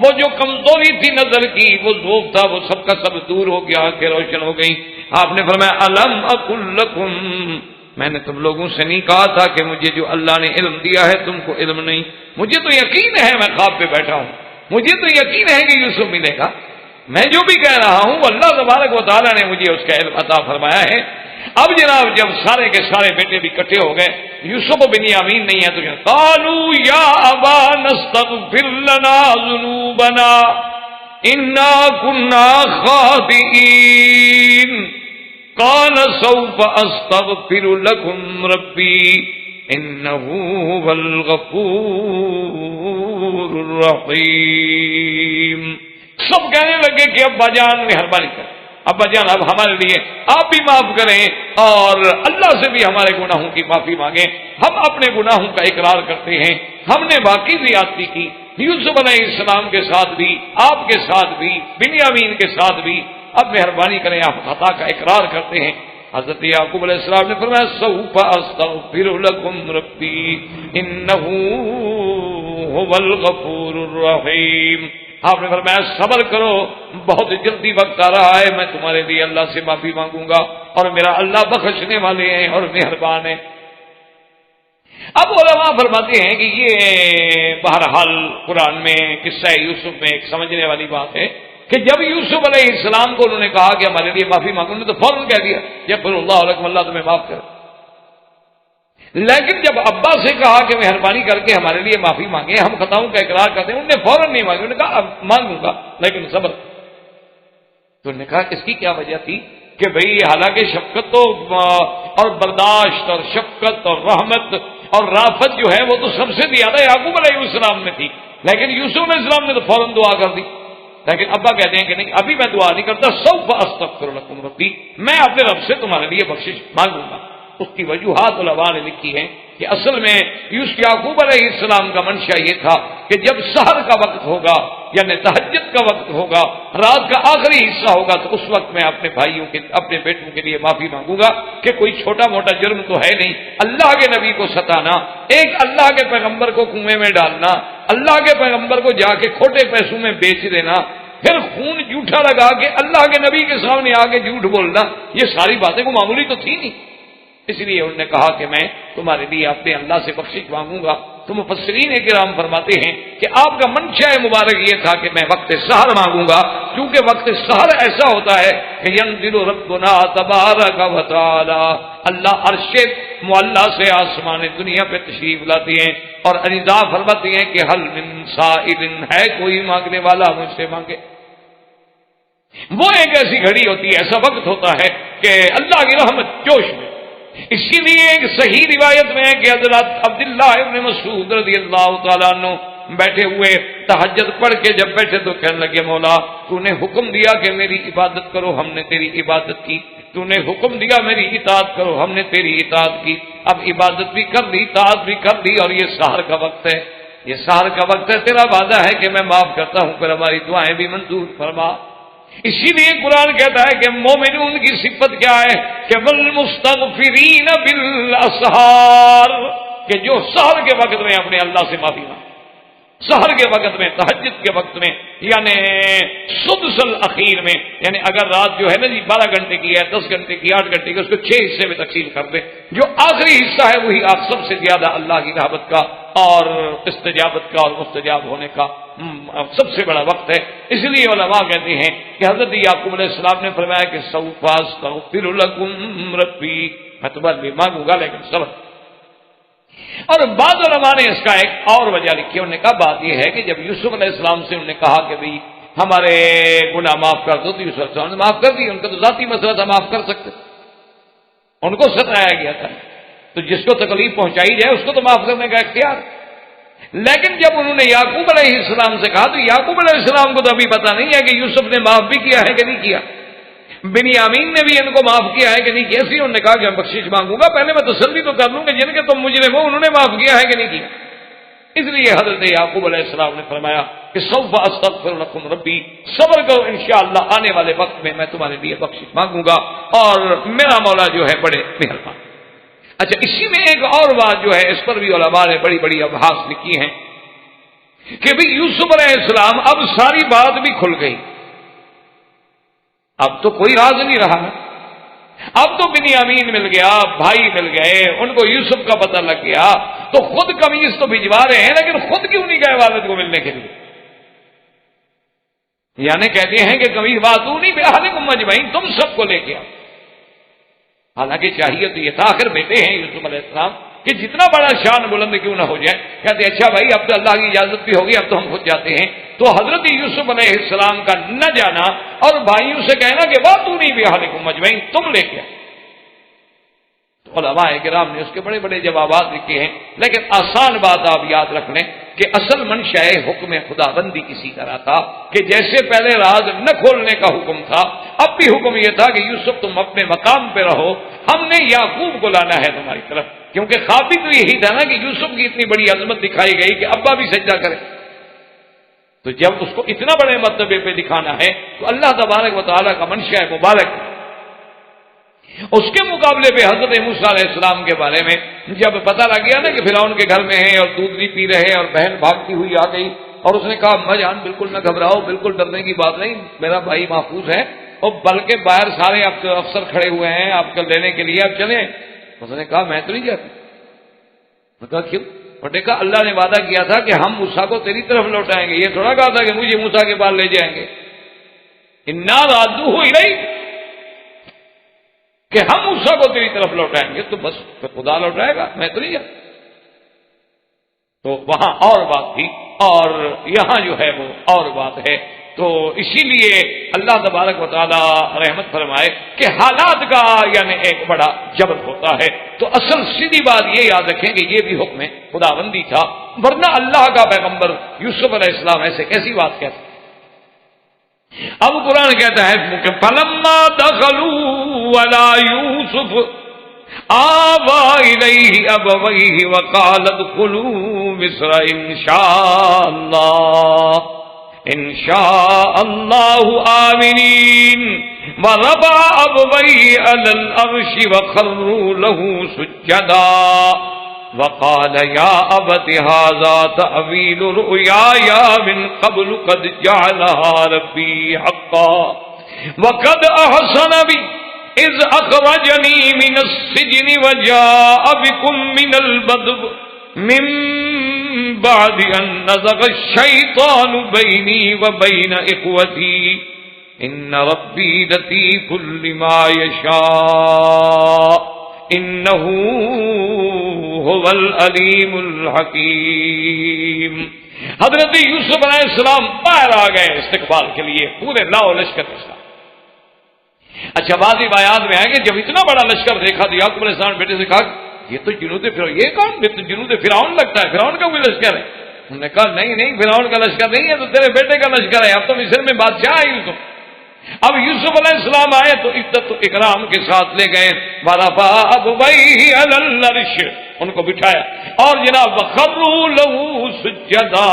وہ جو کمزوری تھی نظر کی، وہ ذوب تھا، وہ سب کا سب دور ہو گیا، آنکھیں روشن ہو گئی۔ آپ نے فرمایا الم اقل لکم، میں نے تم لوگوں سے نہیں کہا تھا کہ مجھے جو اللہ نے علم دیا ہے تم کو علم نہیں؟ مجھے تو یقین ہے، میں خواب پہ بیٹھا ہوں، مجھے تو یقین ہے کہ یوسف ملے گا، میں جو بھی کہہ رہا ہوں اللہ تبارک و تعالیٰ نے مجھے اس کا علم عطا فرمایا ہے۔ اب جناب جب سارے کے سارے بیٹے بھی اکٹھے ہو گئے، یوسف و بنیامین نہیں ہے تو قالوا یا ابا نستغفر لنا ذنوبنا انا كنا خاطئین قال سوف استغفر لكم ربی انه هو الغفور الرحیم۔ سب کہنے لگے کہ ابا جان مہربانی کر، ابا جان اب ہمارے لیے آپ بھی معاف کریں اور اللہ سے بھی ہمارے گناہوں کی معافی مانگیں، ہم اپنے گناہوں کا اقرار کرتے ہیں، ہم نے باقی زیادتی کی، یوسف علیہ السلام کے ساتھ بھی، آپ کے ساتھ بھی، بنیامین کے ساتھ بھی، اب مہربانی کریں آپ خطا کا اقرار کرتے ہیں۔ حضرت یعقوب علیہ السلام نے فرمایا سوف استغفر لکم ربی انہ هو الغفور الرحیم۔ آپ نے فرمایا صبر کرو، بہت جلدی وقت آ رہا ہے، میں تمہارے لیے اللہ سے معافی مانگوں گا، اور میرا اللہ بخشنے والے ہیں اور مہربان ہے۔ اب علماء فرماتے ہیں کہ یہ بہرحال قرآن میں قصہ یوسف میں ایک سمجھنے والی بات ہے کہ جب یوسف علیہ السلام کو انہوں نے کہا کہ ہمارے لیے معافی مانگو، انہوں نے تو فوراً کہہ دیا یغفر اللہ لکم، اللہ تمہیں معاف کرے۔ لیکن جب ابا سے کہا کہ مہربانی کر کے ہمارے لیے معافی مانگے، ہم خطاؤں کا اقرار کرتے ہیں، انہوں نے فوراً نہیں مانگی، انہوں نے کہا اب مانگوں گا لیکن صبر۔ تو انہوں نے کہا اس کی کیا وجہ تھی کہ بھئی حالانکہ شفقت اور برداشت اور شفقت اور رحمت اور رافت جو ہے وہ تو سب سے زیادہ یعقوب علیہ السلام میں تھی، لیکن یوسف علیہ السلام نے تو فوراً دعا کر دی۔ لیکن ابا کہتے ہیں کہ نہیں ابھی میں دعا نہیں کرتا، سوف استغفر لکم ربی، میں اپنے رب سے تمہارے لیے بخشش مانگوں گا۔ اس کی وجوہات علماء نے لکھی ہیں کہ اصل میں یعقوب علیہ السلام کا منشا یہ تھا کہ جب سحر کا وقت ہوگا یعنی تہجد کا وقت ہوگا، رات کا آخری حصہ ہوگا، تو اس وقت میں اپنے بھائیوں کے، اپنے بیٹوں کے لیے معافی مانگوں گا کہ کوئی چھوٹا موٹا جرم تو ہے نہیں، اللہ کے نبی کو ستانا، ایک اللہ کے پیغمبر کو کنویں میں ڈالنا، اللہ کے پیغمبر کو جا کے کھوٹے پیسوں میں بیچ دینا، پھر خون جھوٹا لگا کے اللہ کے نبی کے سامنے آ کے جھوٹ بولنا، یہ ساری باتیں کو معمولی تو تھی نہیں۔ اس لیے انہوں نے کہا کہ میں تمہارے لیے اپنے اللہ سے بخشش مانگوں گا۔ تو مفسرین کرام فرماتے ہیں کہ آپ کا منشا مبارک یہ تھا کہ میں وقت سحر مانگوں گا، کیونکہ وقت سحر ایسا ہوتا ہے کہ ینزل ربنا تبارک و تعالی، اللہ عرش معلی سے آسمان دنیا پہ تشریف لاتی ہیں اور ندا فرماتی ہیں کہ حل من سائل، ہے کوئی مانگنے والا مجھ سے مانگے۔ وہ ایک ایسی گھڑی ہوتی ہے، ایسا وقت ہوتا ہے کہ اللہ کی رحمت جوش میں۔ اسی لیے ایک صحیح روایت میں ہے کہ حضرت عبداللہ ابن مسعود رضی اللہ تعالیٰ عنہ بیٹھے ہوئے تہجد پڑھ کے جب بیٹھے تو کہنے لگے مولا تو نے حکم دیا کہ میری عبادت کرو، ہم نے تیری عبادت کی، تو نے حکم دیا میری اطاعت کرو، ہم نے تیری اطاعت کی، اب عبادت بھی کر لی، اطاعت بھی کر لی، اور یہ سحر کا وقت ہے، یہ سحر کا وقت ہے، تیرا وعدہ ہے کہ میں معاف کرتا ہوں، پھر ہماری دعائیں بھی منظور فرما۔ اسی لیے قرآن کہتا ہے کہ مومنون کی صفت کیا ہے کہ والمستغفرین بالاسحار، کہ جو سحر کے وقت میں اپنے اللہ سے معافی مانگے، سحر کے وقت میں، تہجد کے وقت میں، یعنی سدس الاخیر میں، یعنی اگر رات جو ہے نا جی 12 گھنٹے کی ہے، 10 گھنٹے کی، 8 گھنٹے کی، اس کو 6 حصے میں تقسیم کر دے، جو آخری حصہ ہے وہی آپ سب سے زیادہ اللہ کی رحمت کا اور استجابت کا اور مستجاب ہونے کا سب سے بڑا وقت ہے۔ اس لیے علماء کہتے ہیں کہ حضرت یعقوب علیہ السلام نے فرمایا کہ سوف استغفر لکم ربی، میں تمہارے لیے مانگوں گا لیکن صبر۔ اور بعض علماء نے اس کا ایک اور وجہ لکھی، انہوں نے کہا بات یہ ہے کہ جب یوسف علیہ السلام سے انہوں نے کہا کہ بھئی ہمارے گناہ معاف کر دو، تو یوسف علیہ السلام نے معاف کر دی، ان کا تو ذاتی مسئلہ تھا، معاف کر سکتے، ان کو ستایا گیا تھا، تو جس کو تکلیف پہنچائی جائے اس کو تو معاف کرنے کا اختیار۔ لیکن جب انہوں نے یعقوب علیہ السلام سے کہا تو یعقوب علیہ السلام کو تو ابھی پتہ نہیں ہے کہ یوسف نے معاف بھی کیا ہے کہ نہیں کیا، بنیامین نے بھی ان کو معاف کیا ہے کہ نہیں کیا۔ اسی انہوں نے کہا کہ میں بخشش مانگوں گا، پہلے میں تسلی تو کر لوں کہ جن کے تم مجرم ہو انہوں نے معاف کیا ہے کہ نہیں کیا۔ اس لیے حضرت یعقوب علیہ السلام نے فرمایا کہ سوف استغفر لکم ربی، صبر کرو انشاءاللہ آنے والے وقت میں میں تمہارے لیے بخشش مانگوں گا اور میرا مولا جو ہے بڑے مہربان۔ اچھا، اسی میں ایک اور بات جو ہے اس پر بھی علماء نے بڑی بڑی ابحاث لکھی ہیں کہ بھئی یوسف علیہ السلام اب ساری بات بھی کھل گئی، اب تو کوئی راز نہیں رہا، اب تو بنیامین مل گیا، بھائی مل گئے، ان کو یوسف کا پتہ لگ گیا، تو خود قمیص تو بھجوا رہے ہیں لیکن خود کیوں نہیں گئے والد کو ملنے کے لیے؟ یعنی کہتے ہیں کہ قمیص باتونی بأہلکم اجمعین، تم سب کو لے کے آؤ۔ حالانکہ چاہیے تو یہ تھا، آخر بیٹے ہیں یوسف علیہ السلام، کہ جتنا بڑا شان بلند کیوں نہ ہو جائے، کہتے اچھا بھائی اب تو اللہ کی اجازت بھی ہوگی، اب تو ہم خود جاتے ہیں۔ تو حضرت یوسف علیہ السلام کا نہ جانا اور بھائیوں سے کہنا کہ واتونی بأہلکم اجمعین، تم لے کے آؤ، تو علماء کرام نے اس کے بڑے بڑے جوابات لکھے ہیں، لیکن آسان بات آپ یاد رکھ لیں کہ اصل منشأ حکم خدا بندی اسی طرح تھا کہ جیسے پہلے راز نہ کھولنے کا حکم تھا، اب بھی حکم یہ تھا کہ یوسف تم اپنے مقام پہ رہو، ہم نے یعقوب کو لانا ہے تمہاری طرف، کیونکہ خواب بھی تو یہی تھا نا کہ یوسف کی اتنی بڑی عظمت دکھائی گئی کہ ابا بھی سجدہ کرے، تو جب اس کو اتنا بڑے مرتبے پہ دکھانا ہے تو اللہ تبارک و تعالیٰ کا منشأ مبارک۔ اس کے مقابلے پہ حضرت موسیٰ علیہ السلام کے بارے میں جب پتہ لگ گیا نا کہ فرعون کے گھر میں ہیں اور دودھ نہیں پی رہے اور بہن بھاگتی ہوئی آ گئی اور اس نے کہا اما جان بالکل نہ گھبراؤ، بالکل ڈرنے کی بات نہیں، میرا بھائی محفوظ ہے، اور بلکہ باہر سارے آپ کے افسر کھڑے ہوئے ہیں آپ کو لینے کے لیے، آپ چلیں۔ اس نے کہا میں تو نہیں جاتا۔ میں کہا کیوں؟ اور دیکھا اللہ نے وعدہ کیا تھا کہ ہم موسیٰ کو تیری طرف لوٹائیں گے، یہ تھوڑا کہا تھا کہ مجھے موسیٰ کے پاس لے جائیں گے، انا رادوہ الیک، کہ ہم موسیٰ کو تیری طرف لوٹائیں گے، تو بس پھر خدا لوٹائے گا، میں تو نہیں جاتا۔ تو وہاں اور بات تھی اور یہاں جو ہے وہ اور بات ہے، تو اسی لیے اللہ تبارک و تعالی رحمت فرمائے کہ حالات کا یعنی ایک بڑا جبر ہوتا ہے، تو اصل سیدھی بات یہ یاد رکھیں کہ یہ بھی حکم خداوندی تھا، ورنہ اللہ کا پیغمبر یوسف علیہ السلام ایسے کیسی بات کہتے۔ اب قرآن کہتا ہے کہ فلما دخلوا علی یوسف آوى الیہ ابویہ وقال ادخلوا مصر انشاء اللہ آمنین ورفع ابویہ علی العرش وخروا له سجدا وقال يا أبت هذا تأويل رؤياي من قبل قد جعلها ربي حقا وقد أحسن بي إذ أخرجني من السجن وجاء بكم من البدو من بعد أن نزغ الشيطان بيني وبين إخوتي إن ربي لطيف لما يشاء إنه هو العلیم الحکیم۔ حضرت یوسف علیہ السلام باہر آ گئے استقبال کے لیے پورے لاؤ لشکر کے ساتھ۔ اچھا بعض روایات میں ہے کہ جب اتنا بڑا لشکر دیکھا تو یعقوب علیہ السلام بیٹے سے کہا یہ تو جنود فرعون، یہ کون؟ یہ تو جنود فرعون لگتا ہے، فرعون کا کوئی لشکر ہے؟ انہوں نے کہا نہیں نہیں، فرعون کا لشکر نہیں ہے، تو تیرے بیٹے کا لشکر ہے، اب تو مصر میں بادشاہ ہے یوسف۔ اب یوسف علیہ السلام آئے تو عزت و اکرام کے ساتھ لے گئے، ورفع ابویہ علی العرش، ان کو بٹھایا، اور جناب وخروا لہ سجدا،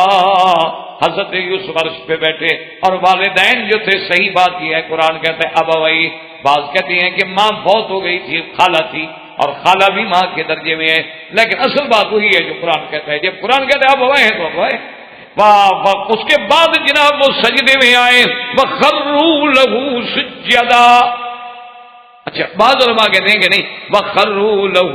حضرت یوسف عرش پہ بیٹھے، اور والدین جو تھے، صحیح بات یہ ہے قرآن کہتا ہے ابوئی، بعض کہتے ہیں کہ ماں فوت ہو گئی تھی، خالہ تھی، اور خالہ بھی ماں کے درجے میں ہے، لیکن اصل بات وہی ہے جو قرآن کہتا ہے، جب قرآن کہتا ہے ابوئی ہیں تو ابوئی۔ اس کے بعد جناب وہ سجدے میں آئے، وخروا لہ سجدا۔ اچھا بعض علماء کہتے ہیں کہ نہیں، وخروا لہ،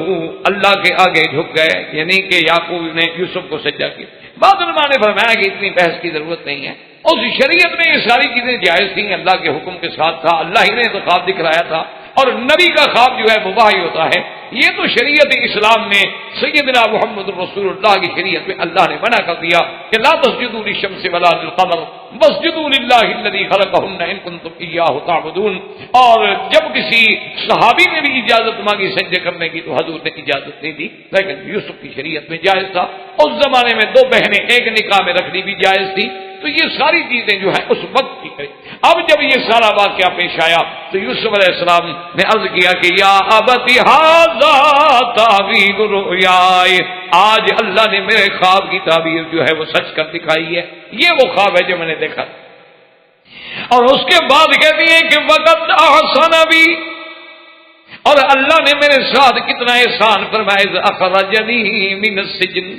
اللہ کے آگے جھک گئے، یعنی کہ یعقوب نے یوسف کو سجدہ کیا۔ بعض علماء نے فرمایا کہ اتنی بحث کی ضرورت نہیں ہے، اس شریعت میں یہ ساری چیزیں جائز تھیں، اللہ کے حکم کے ساتھ تھا، اللہ ہی نے تو خواب دکھلایا تھا، اور نبی کا خواب جو ہے وہ وحی ہوتا ہے۔ یہ تو شریعت اسلام میں سیدنا محمد رسول اللہ کی شریعت میں اللہ نے منع کر دیا کہ لا تسجدوا للشمس ولا للقمر واسجدوا للہ الذی خلقہن ان کنتم ایاہ تعبدون۔ اور جب کسی صحابی نے بھی اجازت مانگی سجدے کرنے کی تو حضور نے اجازت نہیں دی، لیکن یوسف کی شریعت میں جائز تھا۔ اس زمانے میں دو بہنیں ایک نکاح میں رکھنی بھی جائز تھی، تو یہ ساری چیزیں جو ہیں اس وقت کی گئی۔ اب جب یہ سارا واقعہ پیش آیا تو یوسف علیہ السلام نے عرض کیا کہ یا ابت ھذا تاویل رؤیاے، آج اللہ نے میرے خواب کی تعبیر جو ہے وہ سچ کر دکھائی ہے، یہ وہ خواب ہے جو میں نے دیکھا۔ اور اس کے بعد کہتی ہیں کہ وقت احسن بی، اور اللہ نے میرے ساتھ کتنا احسان فرمایا، اذ اخرجنی من السجن،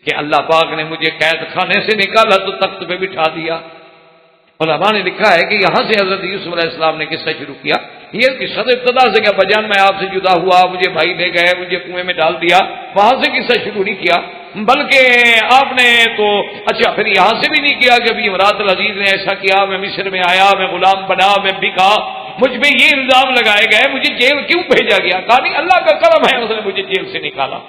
کہ اللہ پاک نے مجھے قید خانے سے نکالا تو تخت پہ بٹھا دیا۔ علماء نے لکھا ہے کہ یہاں سے حضرت یوسف علیہ السلام نے قصہ شروع کیا، یہ قصہ ابتدا سے کیا بجان میں آپ سے جدا ہوا، مجھے بھائی لے گئے، مجھے کنویں میں ڈال دیا، وہاں سے قصہ شروع نہیں کیا، بلکہ آپ نے تو اچھا پھر یہاں سے بھی نہیں کیا کہ ابھی امراۃ العزیز نے ایسا کیا، میں مصر میں آیا، میں غلام بنا، میں بکا، مجھ پہ یہ الزام لگائے گئے، مجھے جیل کیوں بھیجا گیا؟ کہا نہیں اللہ کا کرم ہے، اس نے مجھے جیل سے نکالا۔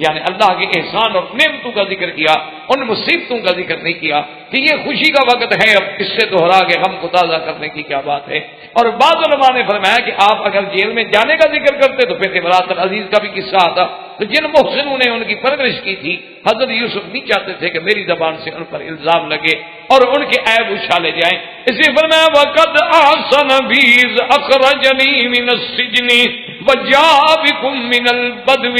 یعنی اللہ کے احسان اور نعمتوں کا ذکر کیا، ان مصیبتوں کا ذکر نہیں کیا کہ یہ خوشی کا وقت ہے، اب اس سے دوہرا کے غم کو تازہ کرنے کی کیا بات ہے۔ اور بعض علماء نے فرمایا کہ آپ اگر جیل میں جانے کا ذکر کرتے تو پھر امراۃ العزیز کا بھی قصہ آتا، تو جن محسنوں نے ان کی پرورش کی تھی، حضرت یوسف نہیں چاہتے تھے کہ میری زبان سے ان پر الزام لگے اور ان کے عیب اچھالے جائیں، اس لیے فرمایا وَقَدْ أَحْسَنَ بِي إِذْ أَخْرَجَنِي مِنَ السِّجْنِ وَجَاءَ بِكُم مِّنَ الْبَدْوِ،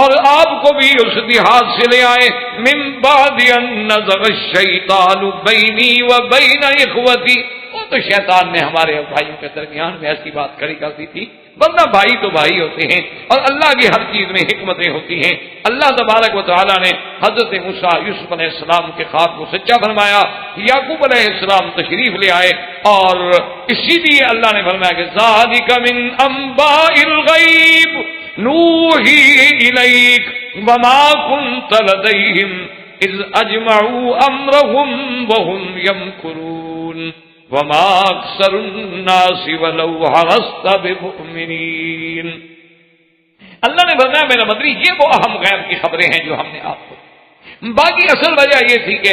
اور آپ کو بھی اس دیہات سے لے آئے، من بعد ان نزغ الشیطان بینی و بین اخوتی، وہ تو شیطان نے ہمارے بھائیوں کے درمیان میں ایسی بات کھڑی کر دی تھی، ورنہ بھائی تو بھائی ہوتے ہیں، اور اللہ کی ہر چیز میں حکمتیں ہوتی ہیں۔ اللہ تبارک و تعالیٰ نے حضرت موسیٰ یوسف علیہ السلام کے خواب کو سچا فرمایا، یعقوب علیہ السلام تشریف لے آئے، اور اسی لیے اللہ نے فرمایا کہ ذالک من انباء الغیب نوحی الیک وما کنت لدیہم اذ اجمعوا امرهم وهم یمکرون وما اکثر الناس ولو حرصت بمؤمنین۔ اللہ نے فرمایا میرا مدری یہ وہ اہم غیب کی خبریں ہیں جو ہم نے آپ کو، باقی اصل وجہ یہ تھی کہ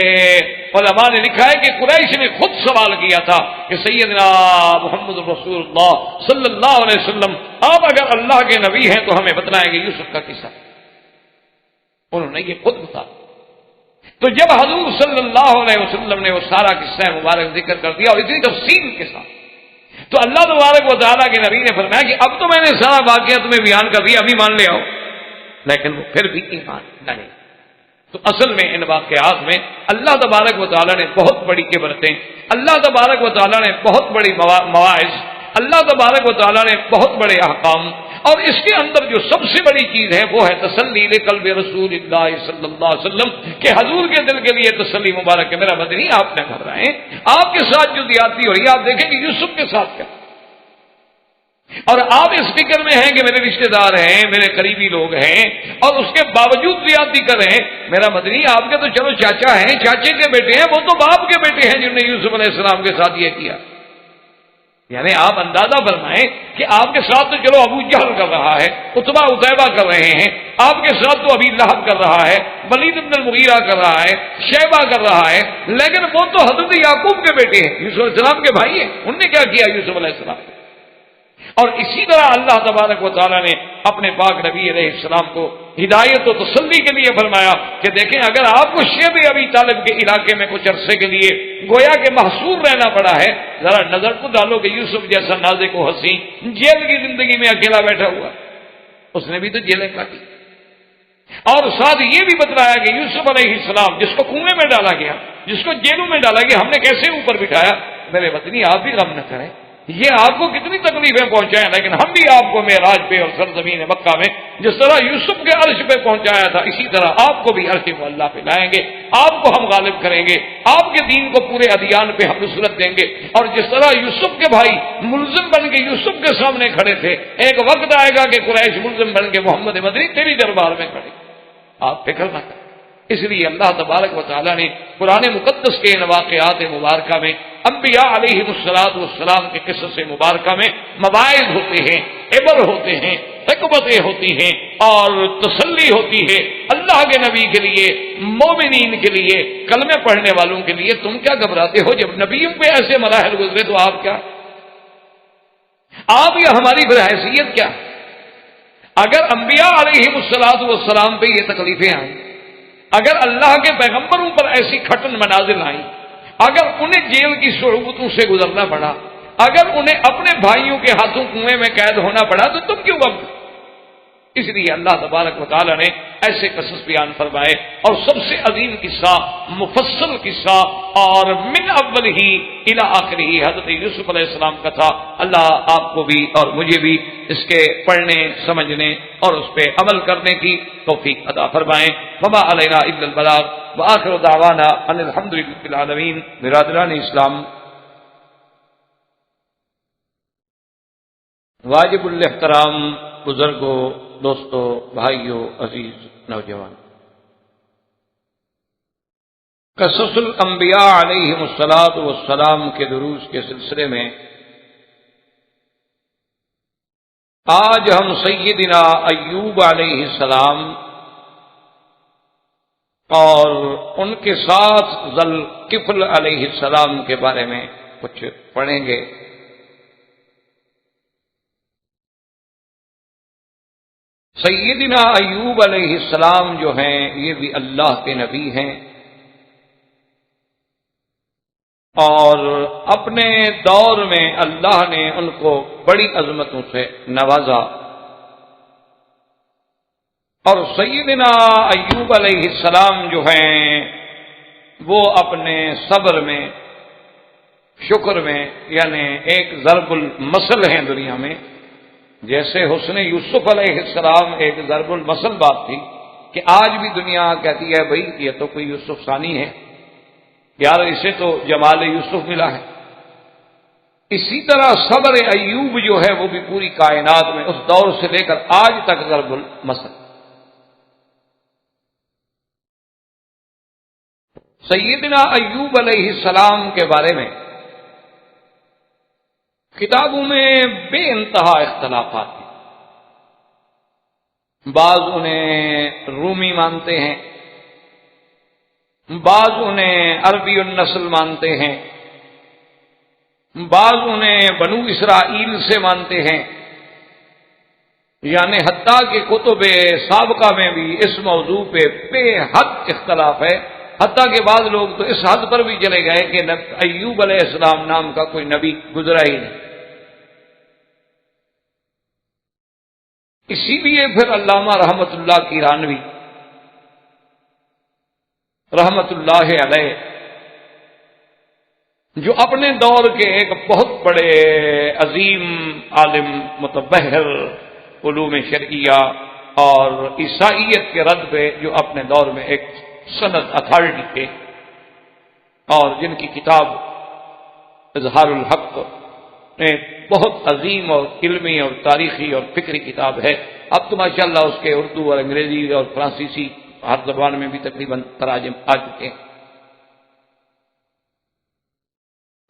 علماء نے لکھا ہے کہ قریش نے خود سوال کیا تھا کہ سیدنا محمد رسول اللہ صلی اللہ علیہ وسلم آپ اگر اللہ کے نبی ہیں تو ہمیں بتلائیں گے یوسف کا قصہ، انہوں نے یہ خود بتا۔ تو جب حضور صلی اللہ علیہ وسلم نے وہ سارا قصہ مبارک ذکر کر دیا اور اتنی تفصیل کے ساتھ، تو اللہ تبارک و تعالیٰ کے نبی نے فرمایا کہ اب تو میں نے سارا واقعہ تمہیں بیان کر دیا، ابھی مان لے آؤ، لیکن وہ پھر بھی ایمان نہیں۔ تو اصل میں ان واقعات میں اللہ تبارک و تعالیٰ نے بہت بڑی عبرتیں، اللہ تبارک و تعالیٰ نے بہت بڑی مواعظ، اللہ تبارک و تعالیٰ نے بہت بڑے احکام، اور اس کے اندر جو سب سے بڑی چیز ہے وہ ہے تسلی قلب رسول اللہ صلی اللہ علیہ وسلم، کہ حضور کے دل کے لیے تسلی مبارک ہے میرا مدنی آپ نہ گھبرائیں، آپ کے ساتھ جو زیادتی ہو رہی ہے آپ دیکھیں کہ یوسف کے ساتھ کیا، اور آپ اس فکر میں ہیں کہ میرے رشتہ دار ہیں، میرے قریبی لوگ ہیں، اور اس کے باوجود زیادتی کر رہے ہیں، میرا مدنی آپ کے تو چلو چاچا ہیں، چاچے کے بیٹے ہیں، وہ تو باپ کے بیٹے ہیں جنہوں نے یوسف علیہ السلام کے ساتھ یہ کیا۔ یعنی آپ اندازہ فرمائیں کہ آپ کے ساتھ تو چلو ابو جہل کر رہا ہے، عتبہ عتیبہ کر رہے ہیں، آپ کے ساتھ تو ابی لہب کر رہا ہے، ولید بن المغیرہ کر رہا ہے، شیبہ کر رہا ہے، لیکن وہ تو حضرت یعقوب کے بیٹے ہیں، یوسف علیہ السلام کے بھائی ہیں، انہوں نے کیا کیا یوسف علیہ السلام؟ اور اسی طرح اللہ تبارک و تعالیٰ نے اپنے پاک نبی علیہ السلام کو ہدایت و تسلی کے لیے فرمایا کہ دیکھیں اگر آپ کو شیب ابی طالب کے علاقے میں کچھ عرصے کے لیے گویا کہ محصور رہنا پڑا ہے، ذرا نظر تو ڈالو کہ یوسف جیسا نازک و حسین جیل کی زندگی میں اکیلا بیٹھا ہوا، اس نے بھی تو جیلیں کاٹی، اور ساتھ یہ بھی بتلایا کہ یوسف علیہ السلام جس کو کنویں میں ڈالا گیا، جس کو جیلوں میں ڈالا گیا، ہم نے کیسے اوپر بٹھایا، میرے وطنی آپ بھی غم نہ کریں، یہ آپ کو کتنی تکلیفیں پہنچائیں، لیکن ہم بھی آپ کو معراج پہ اور سرزمین مکہ میں جس طرح یوسف کے عرش پہ پہنچایا تھا، اسی طرح آپ کو بھی عرش معلیٰ پہ لائیں گے، آپ کو ہم غالب کریں گے، آپ کے دین کو پورے ادیان پہ ہم نصرت دیں گے۔ اور جس طرح یوسف کے بھائی ملزم بن کے یوسف کے سامنے کھڑے تھے، ایک وقت آئے گا کہ قریش ملزم بن کے محمد مدنی تیری دربار میں کھڑے، آپ فکر نہ کریں۔ اس لیے اللہ تبارک و تعالیٰ نے قرآن مقدس کے ان واقعات مبارکہ میں انبیاء علیہ السلام کے قصص مبارکہ میں مواعظ ہوتے ہیں، عبر ہوتے ہیں، حکمتیں ہوتی ہیں اور تسلی ہوتی ہے اللہ کے نبی کے لیے، مومنین کے لیے، کلمے پڑھنے والوں کے لیے۔ تم کیا گھبراتے ہو؟ جب نبیوں پہ ایسے مراحل گزرے تو آپ کیا، آپ یا ہماری پھر حیثیت کیا؟ اگر انبیاء علیہ السلام پہ یہ تکلیفیں آئیں، اگر اللہ کے پیغمبروں پر ایسی کھٹن منازل آئیں، اگر انہیں جیل کی صعوبتوں سے گزرنا پڑا، اگر انہیں اپنے بھائیوں کے ہاتھوں کنویں میں قید ہونا پڑا، تو تم کیوں غم؟ اس لیے اللہ تبارک و تعالی نے ایسے قصص بیان فرمائے، اور سب سے عظیم قصہ، مفصل قصہ اور من اول ہی الی آخر ہی حضرت یوسف علیہ السلام کا تھا۔ اللہ آپ کو بھی اور مجھے بھی اس کے پڑھنے، سمجھنے اور اس پہ عمل کرنے کی توفیق عطا فرمائے۔ وما علینا الا البلاغ وآخر دعوانا ان الحمد للہ رب العالمین۔ برادران اسلام، واجب الاحترام بزرگوں، دوستوں، بھائیوں، عزیز نوجوان، قصص الانبیاء علیہم السلام کے دروس کے سلسلے میں آج ہم سیدنا ایوب علیہ السلام اور ان کے ساتھ ذوالکفل علیہ السلام کے بارے میں کچھ پڑھیں گے۔ سیدنا ایوب علیہ السلام جو ہیں یہ بھی اللہ کے نبی ہیں، اور اپنے دور میں اللہ نے ان کو بڑی عظمتوں سے نوازا، اور سیدنا ایوب علیہ السلام جو ہیں وہ اپنے صبر میں، شکر میں، یعنی ایک ضرب المثل ہیں دنیا میں، جیسے حسن یوسف علیہ السلام ایک ضرب المثل بات تھی کہ آج بھی دنیا کہتی ہے بھئی یہ تو کوئی یوسف ثانی ہے، یار اسے تو جمال یوسف ملا ہے۔ اسی طرح صبر ایوب جو ہے وہ بھی پوری کائنات میں اس دور سے لے کر آج تک ضرب المثل۔ سیدنا ایوب علیہ السلام کے بارے میں کتابوں میں بے انتہا اختلافات ہیں، بعض انہیں رومی مانتے ہیں، بعض انہیں عربی النسل مانتے ہیں، بعض انہیں بنو اسرائیل سے مانتے ہیں، یعنی حتیٰ کہ کتب سابقہ میں بھی اس موضوع پہ بے حد اختلاف ہے، حتیٰ کہ بعض لوگ تو اس حد پر بھی چلے گئے کہ ایوب علیہ السلام نام کا کوئی نبی گزرا ہی نہیں۔ اسی لیے پھر علامہ رحمت اللہ کیرانوی رحمت اللہ علیہ، جو اپنے دور کے ایک بہت بڑے عظیم عالم، متبحر علوم شرعیہ اور عیسائیت کے رد پہ جو اپنے دور میں ایک سند اتھارٹی تھے، اور جن کی کتاب اظہار الحق بہت عظیم اور علمی اور تاریخی اور فکری کتاب ہے۔ اب تو ماشاءاللہ اس کے اردو اور انگریزی اور فرانسیسی ہر زبان میں بھی تقریباً تراجم آ چکے ہیں۔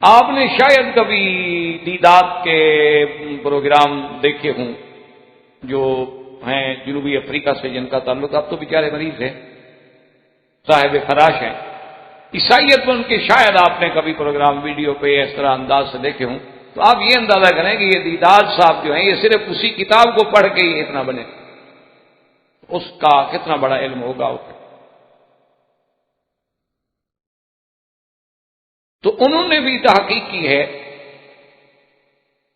آپ نے شاید کبھی دیدات کے پروگرام دیکھے ہوں جو ہیں جنوبی افریقہ سے، جن کا تعلق، اب تو بیچارے مریض ہیں، صاحب خراش ہیں، عیسائیت میں ان کے شاید آپ نے کبھی پروگرام ویڈیو پہ اس طرح انداز سے دیکھے ہوں، تو آپ یہ اندازہ کریں کہ یہ دیدات صاحب جو ہیں یہ صرف اسی کتاب کو پڑھ کے ہی اتنا بنے، اس کا کتنا بڑا علم ہوگا اسے۔ تو انہوں نے بھی تحقیق کی ہے،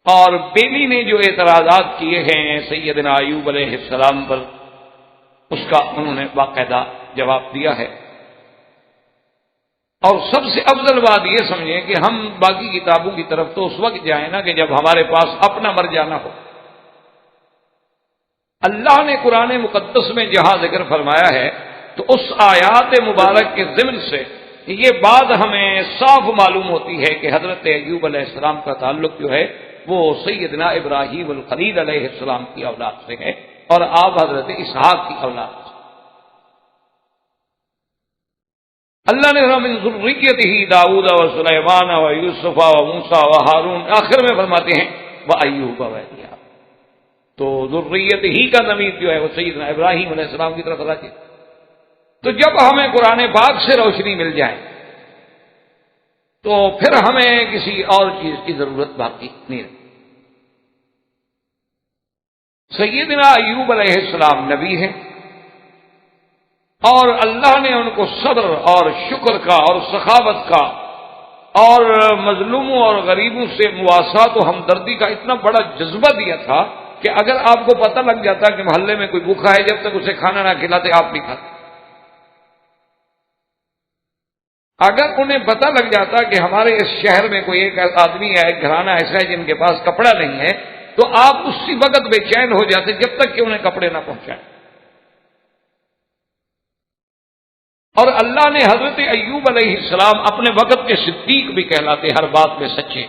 اور بیلی نے جو اعتراضات کیے ہیں سیدنا ایوب علیہ السلام پر، اس کا انہوں نے باقاعدہ جواب دیا ہے۔ اور سب سے افضل بات یہ سمجھیں کہ ہم باقی کتابوں کی طرف تو اس وقت جائیں نا کہ جب ہمارے پاس اپنا مرجع نہ ہو۔ اللہ نے قرآن مقدس میں جہاں ذکر فرمایا ہے تو اس آیات مبارک کے ضمن سے یہ بات ہمیں صاف معلوم ہوتی ہے کہ حضرت ایوب علیہ السلام کا تعلق جو ہے وہ سیدنا ابراہیم الخلیل علیہ السلام کی اولاد سے ہے اور آپ حضرت اسحاق کی اولاد سے۔ اللہ نے من ذریتہ داؤد و سلیمان و یوسف و موسیٰ و ہارون، آخر میں فرماتے ہیں وایوب و ایلیاب، تو ذریت ہی کا ضمیر جو ہے وہ سیدنا ابراہیم علیہ السلام کی طرف راجع۔ تو جب ہمیں قرآن پاک سے روشنی مل جائے تو پھر ہمیں کسی اور چیز کی ضرورت باقی نہیں رہتی۔ سیدنا ایوب علیہ السلام نبی ہیں اور اللہ نے ان کو صبر اور شکر کا اور سخاوت کا اور مظلوموں اور غریبوں سے مواسات و ہمدردی کا اتنا بڑا جذبہ دیا تھا کہ اگر آپ کو پتہ لگ جاتا کہ محلے میں کوئی بھوکا ہے، جب تک اسے کھانا نہ کھلاتے آپ نہیں کھاتے۔ اگر انہیں پتہ لگ جاتا کہ ہمارے اس شہر میں کوئی ایک آدمی ہے، ایک گھرانہ ایسا ہے جن کے پاس کپڑا نہیں ہے، تو آپ اسی وقت بے چین ہو جاتے جب تک کہ انہیں کپڑے نہ پہنچائیں۔ اور اللہ نے حضرت ایوب علیہ السلام اپنے وقت کے صدیق بھی کہلاتے، ہر بات میں سچے۔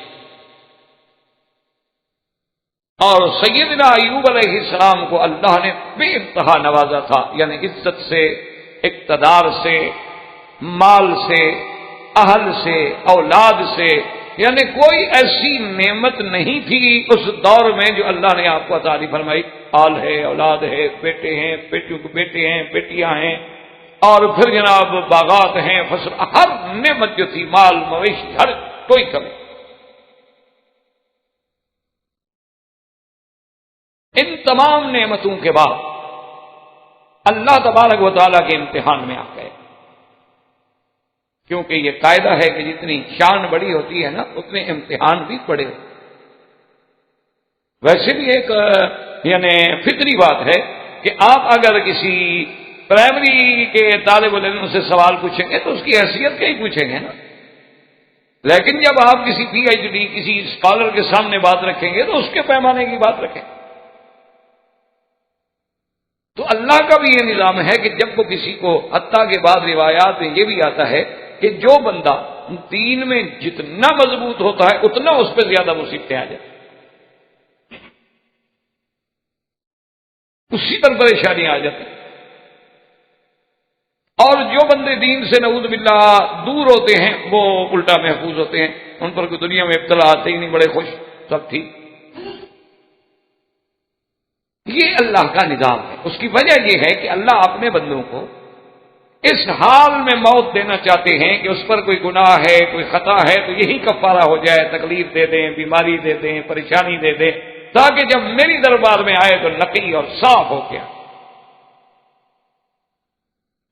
اور سیدنا ایوب علیہ السلام کو اللہ نے بے انتہا نوازا تھا، یعنی عزت سے، اقتدار سے، مال سے، اہل سے، اولاد سے، یعنی کوئی ایسی نعمت نہیں تھی اس دور میں جو اللہ نے آپ کو عطا فرمائی۔ آل ہے، اولاد ہے، بیٹے ہیں، بیٹے ہیں، بیٹیاں ہیں، اور پھر جناب باغات ہیں، فصل، ہر نعمت جو تھی، مال مویشی، ہر کوئی کمی۔ ان تمام نعمتوں کے بعد اللہ تبارک و تعالیٰ کے امتحان میں آ گئے، کیونکہ یہ قاعدہ ہے کہ جتنی شان بڑی ہوتی ہے نا اتنے امتحان بھی بڑے ہوتے ہیں۔ ویسے بھی ایک یعنی فطری بات ہے کہ آپ اگر کسی پرائمری کے طالب علم سے سوال پوچھیں گے تو اس کی حیثیت کا ہی پوچھیں گے نا، لیکن جب آپ کسی پی ایچ ڈی کسی اسکالر کے سامنے بات رکھیں گے تو اس کے پیمانے کی بات رکھیں۔ تو اللہ کا بھی یہ نظام ہے کہ جب وہ کسی کو، حتیٰ کے بعد روایات میں یہ بھی آتا ہے کہ جو بندہ دین میں جتنا مضبوط ہوتا ہے اتنا اس پہ زیادہ مصیبتیں آ جاتی، اسی پر پریشانیاں آ جاتی۔ اور جو بندے دین سے نعوذ باللہ دور ہوتے ہیں وہ الٹا محفوظ ہوتے ہیں، ان پر کوئی دنیا میں ابتلا آتے ہی نہیں، بڑے خوش، سب ٹھیک۔ یہ اللہ کا نظام ہے۔ اس کی وجہ یہ ہے کہ اللہ اپنے بندوں کو اس حال میں موت دینا چاہتے ہیں کہ اس پر کوئی گناہ ہے، کوئی خطا ہے تو یہی کفارہ ہو جائے، تکلیف دے دیں، بیماری دے دیں، پریشانی دے دیں، تاکہ جب میری دربار میں آئے تو نقی اور صاف ہو گیا۔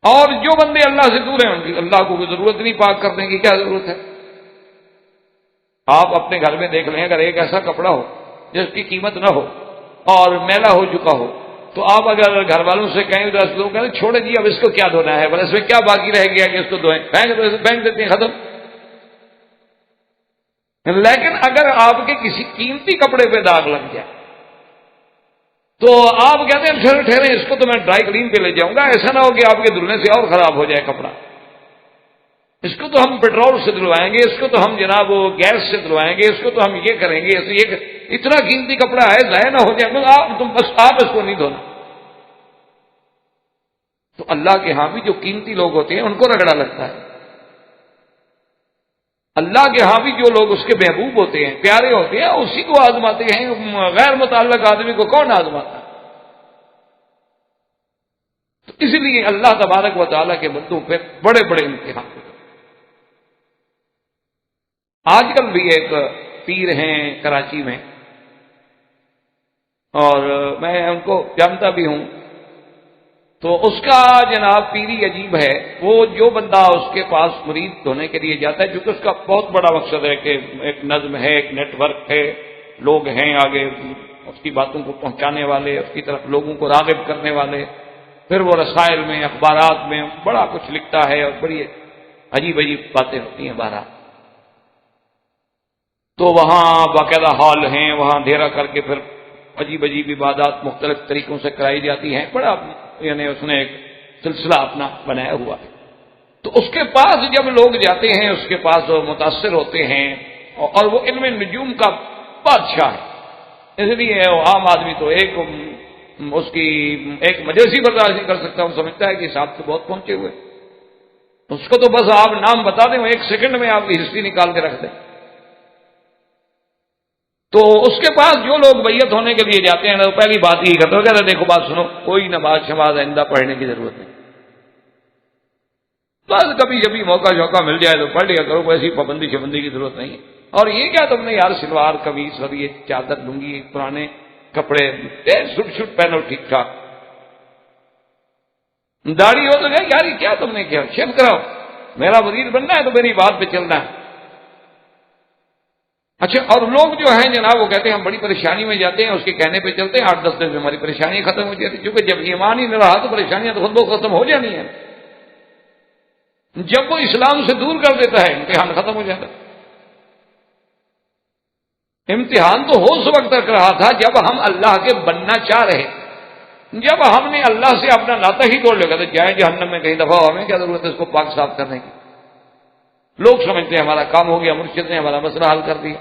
اور جو بندے اللہ سے دور ہیں ان کی اللہ کو کوئی ضرورت نہیں، پاک کرنے کی کیا ضرورت ہے؟ آپ اپنے گھر میں دیکھ لیں، اگر ایک ایسا کپڑا ہو جس کی قیمت نہ ہو اور میلا ہو چکا ہو تو آپ اگر گھر والوں سے کہیں تو لوگ کہتے ہیں چھوڑے جی اب اس کو کیا دھونا ہے، بس اس میں کیا باقی رہ گیا کہ اس کو دھوئیں، پھینک دیتے ہیں، ختم۔ لیکن اگر آپ کے کسی قیمتی کپڑے پہ داغ لگ جائے تو آپ کہتے ہیں ٹھہرے اس کو تو میں ڈرائی کلین پہ لے جاؤں گا، ایسا نہ ہو کہ آپ کے دھلنے سے اور خراب ہو جائے کپڑا، اس کو تو ہم پیٹرول سے دھلوائیں گے، اس کو تو ہم جناب گیس سے دھلوائیں گے، اس کو تو ہم یہ کریں گے، یہ اتنا قیمتی کپڑا ہے ضائع نہ ہو جائے، بس آپ اس کو نہیں دھونا۔ تو اللہ کے ہاں بھی جو قیمتی لوگ ہوتے ہیں ان کو رگڑا لگتا ہے، اللہ کے ہاں بھی جو لوگ اس کے محبوب ہوتے ہیں، پیارے ہوتے ہیں، اسی کو آزماتے ہیں۔ غیر متعلق آدمی کو کون آزماتا؟ تو اس لیے اللہ تبارک و تعالیٰ کے بندوں پہ بڑے بڑے امتحان ہوتے ہیں۔ آج کل بھی ایک پیر ہیں کراچی میں، اور میں ان کو جانتا بھی ہوں، تو اس کا جناب پیری عجیب ہے۔ وہ جو بندہ اس کے پاس مرید ہونے کے لیے جاتا ہے، چونکہ اس کا بہت بڑا مقصد ہے کہ ایک نظم ہے، ایک نیٹ ورک ہے، لوگ ہیں آگے اس کی باتوں کو پہنچانے والے، اس کی طرف لوگوں کو راغب کرنے والے، پھر وہ رسائل میں اخبارات میں بڑا کچھ لکھتا ہے اور بڑی عجیب عجیب باتیں ہوتی ہیں بہرحال. تو وہاں باقاعدہ ہال ہیں، وہاں اندھیرا کر کے پھر عجیب عجیب عبادات مختلف طریقوں سے کرائی جاتی ہیں. بڑا یعنی اس نے ایک سلسلہ اپنا بنایا ہوا ہے. تو اس کے پاس جب لوگ جاتے ہیں اس کے پاس وہ متاثر ہوتے ہیں، اور وہ علم نجوم کا بادشاہ ہے. اس لیے وہ عام آدمی تو اس کی ایک مجلسی برداشت نہیں کر سکتا. وہ سمجھتا ہے کہ صاحب سے بہت پہنچے ہوئے، اس کو تو بس آپ نام بتا دیں، وہ ایک سیکنڈ میں آپ کی ہسٹری نکال کے رکھ دیں. تو اس کے پاس جو لوگ بیعت ہونے کے لیے جاتے ہیں نا، وہ پہلی بات یہی کرتے ہیں، دیکھو بات سنو، کوئی نماز شماز آئندہ پڑھنے کی ضرورت نہیں، بس کبھی جبھی موقع شوقع مل جائے تو پڑھ لیا کرو، ایسی پابندی شبندی کی ضرورت نہیں ہے. اور یہ کیا تم نے یار سلوار قمیص اور یہ چادر لنگی پرانے کپڑے سٹ شٹ پہنو ٹھیک ٹھاک، داڑھی ہو تو یار یہ کیا تم نے کیا، شیو کراؤ، میرا مرید بننا ہے تو میری بات پہ چلنا ہے. اچھا، اور لوگ جو ہیں جناب وہ کہتے ہیں ہم بڑی پریشانی میں جاتے ہیں، اس کے کہنے پہ چلتے ہیں، 8-10 دن میں ہماری پریشانیاں ختم ہو جاتی ہیں. کیونکہ جب ایمان ہی نہ رہا تو پریشانیاں تو خود بخود ختم ہو جانی ہیں. جب وہ اسلام سے دور کر دیتا ہے امتحان ختم ہو جاتا ہے. امتحان تو ہو اس وقت تک رہا تھا جب ہم اللہ کے بننا چاہ رہے. جب ہم نے اللہ سے اپنا ناطہ ہی توڑ لیا تو جائیں جہنم میں کہیں دفعہ، ہمیں کیا ضرورت ہے اس کو پاک صاف کرنے کی. لوگ سمجھتے ہیں ہمارا کام ہو گیا، مرشد نے ہمارا مسئلہ حل کر دیا.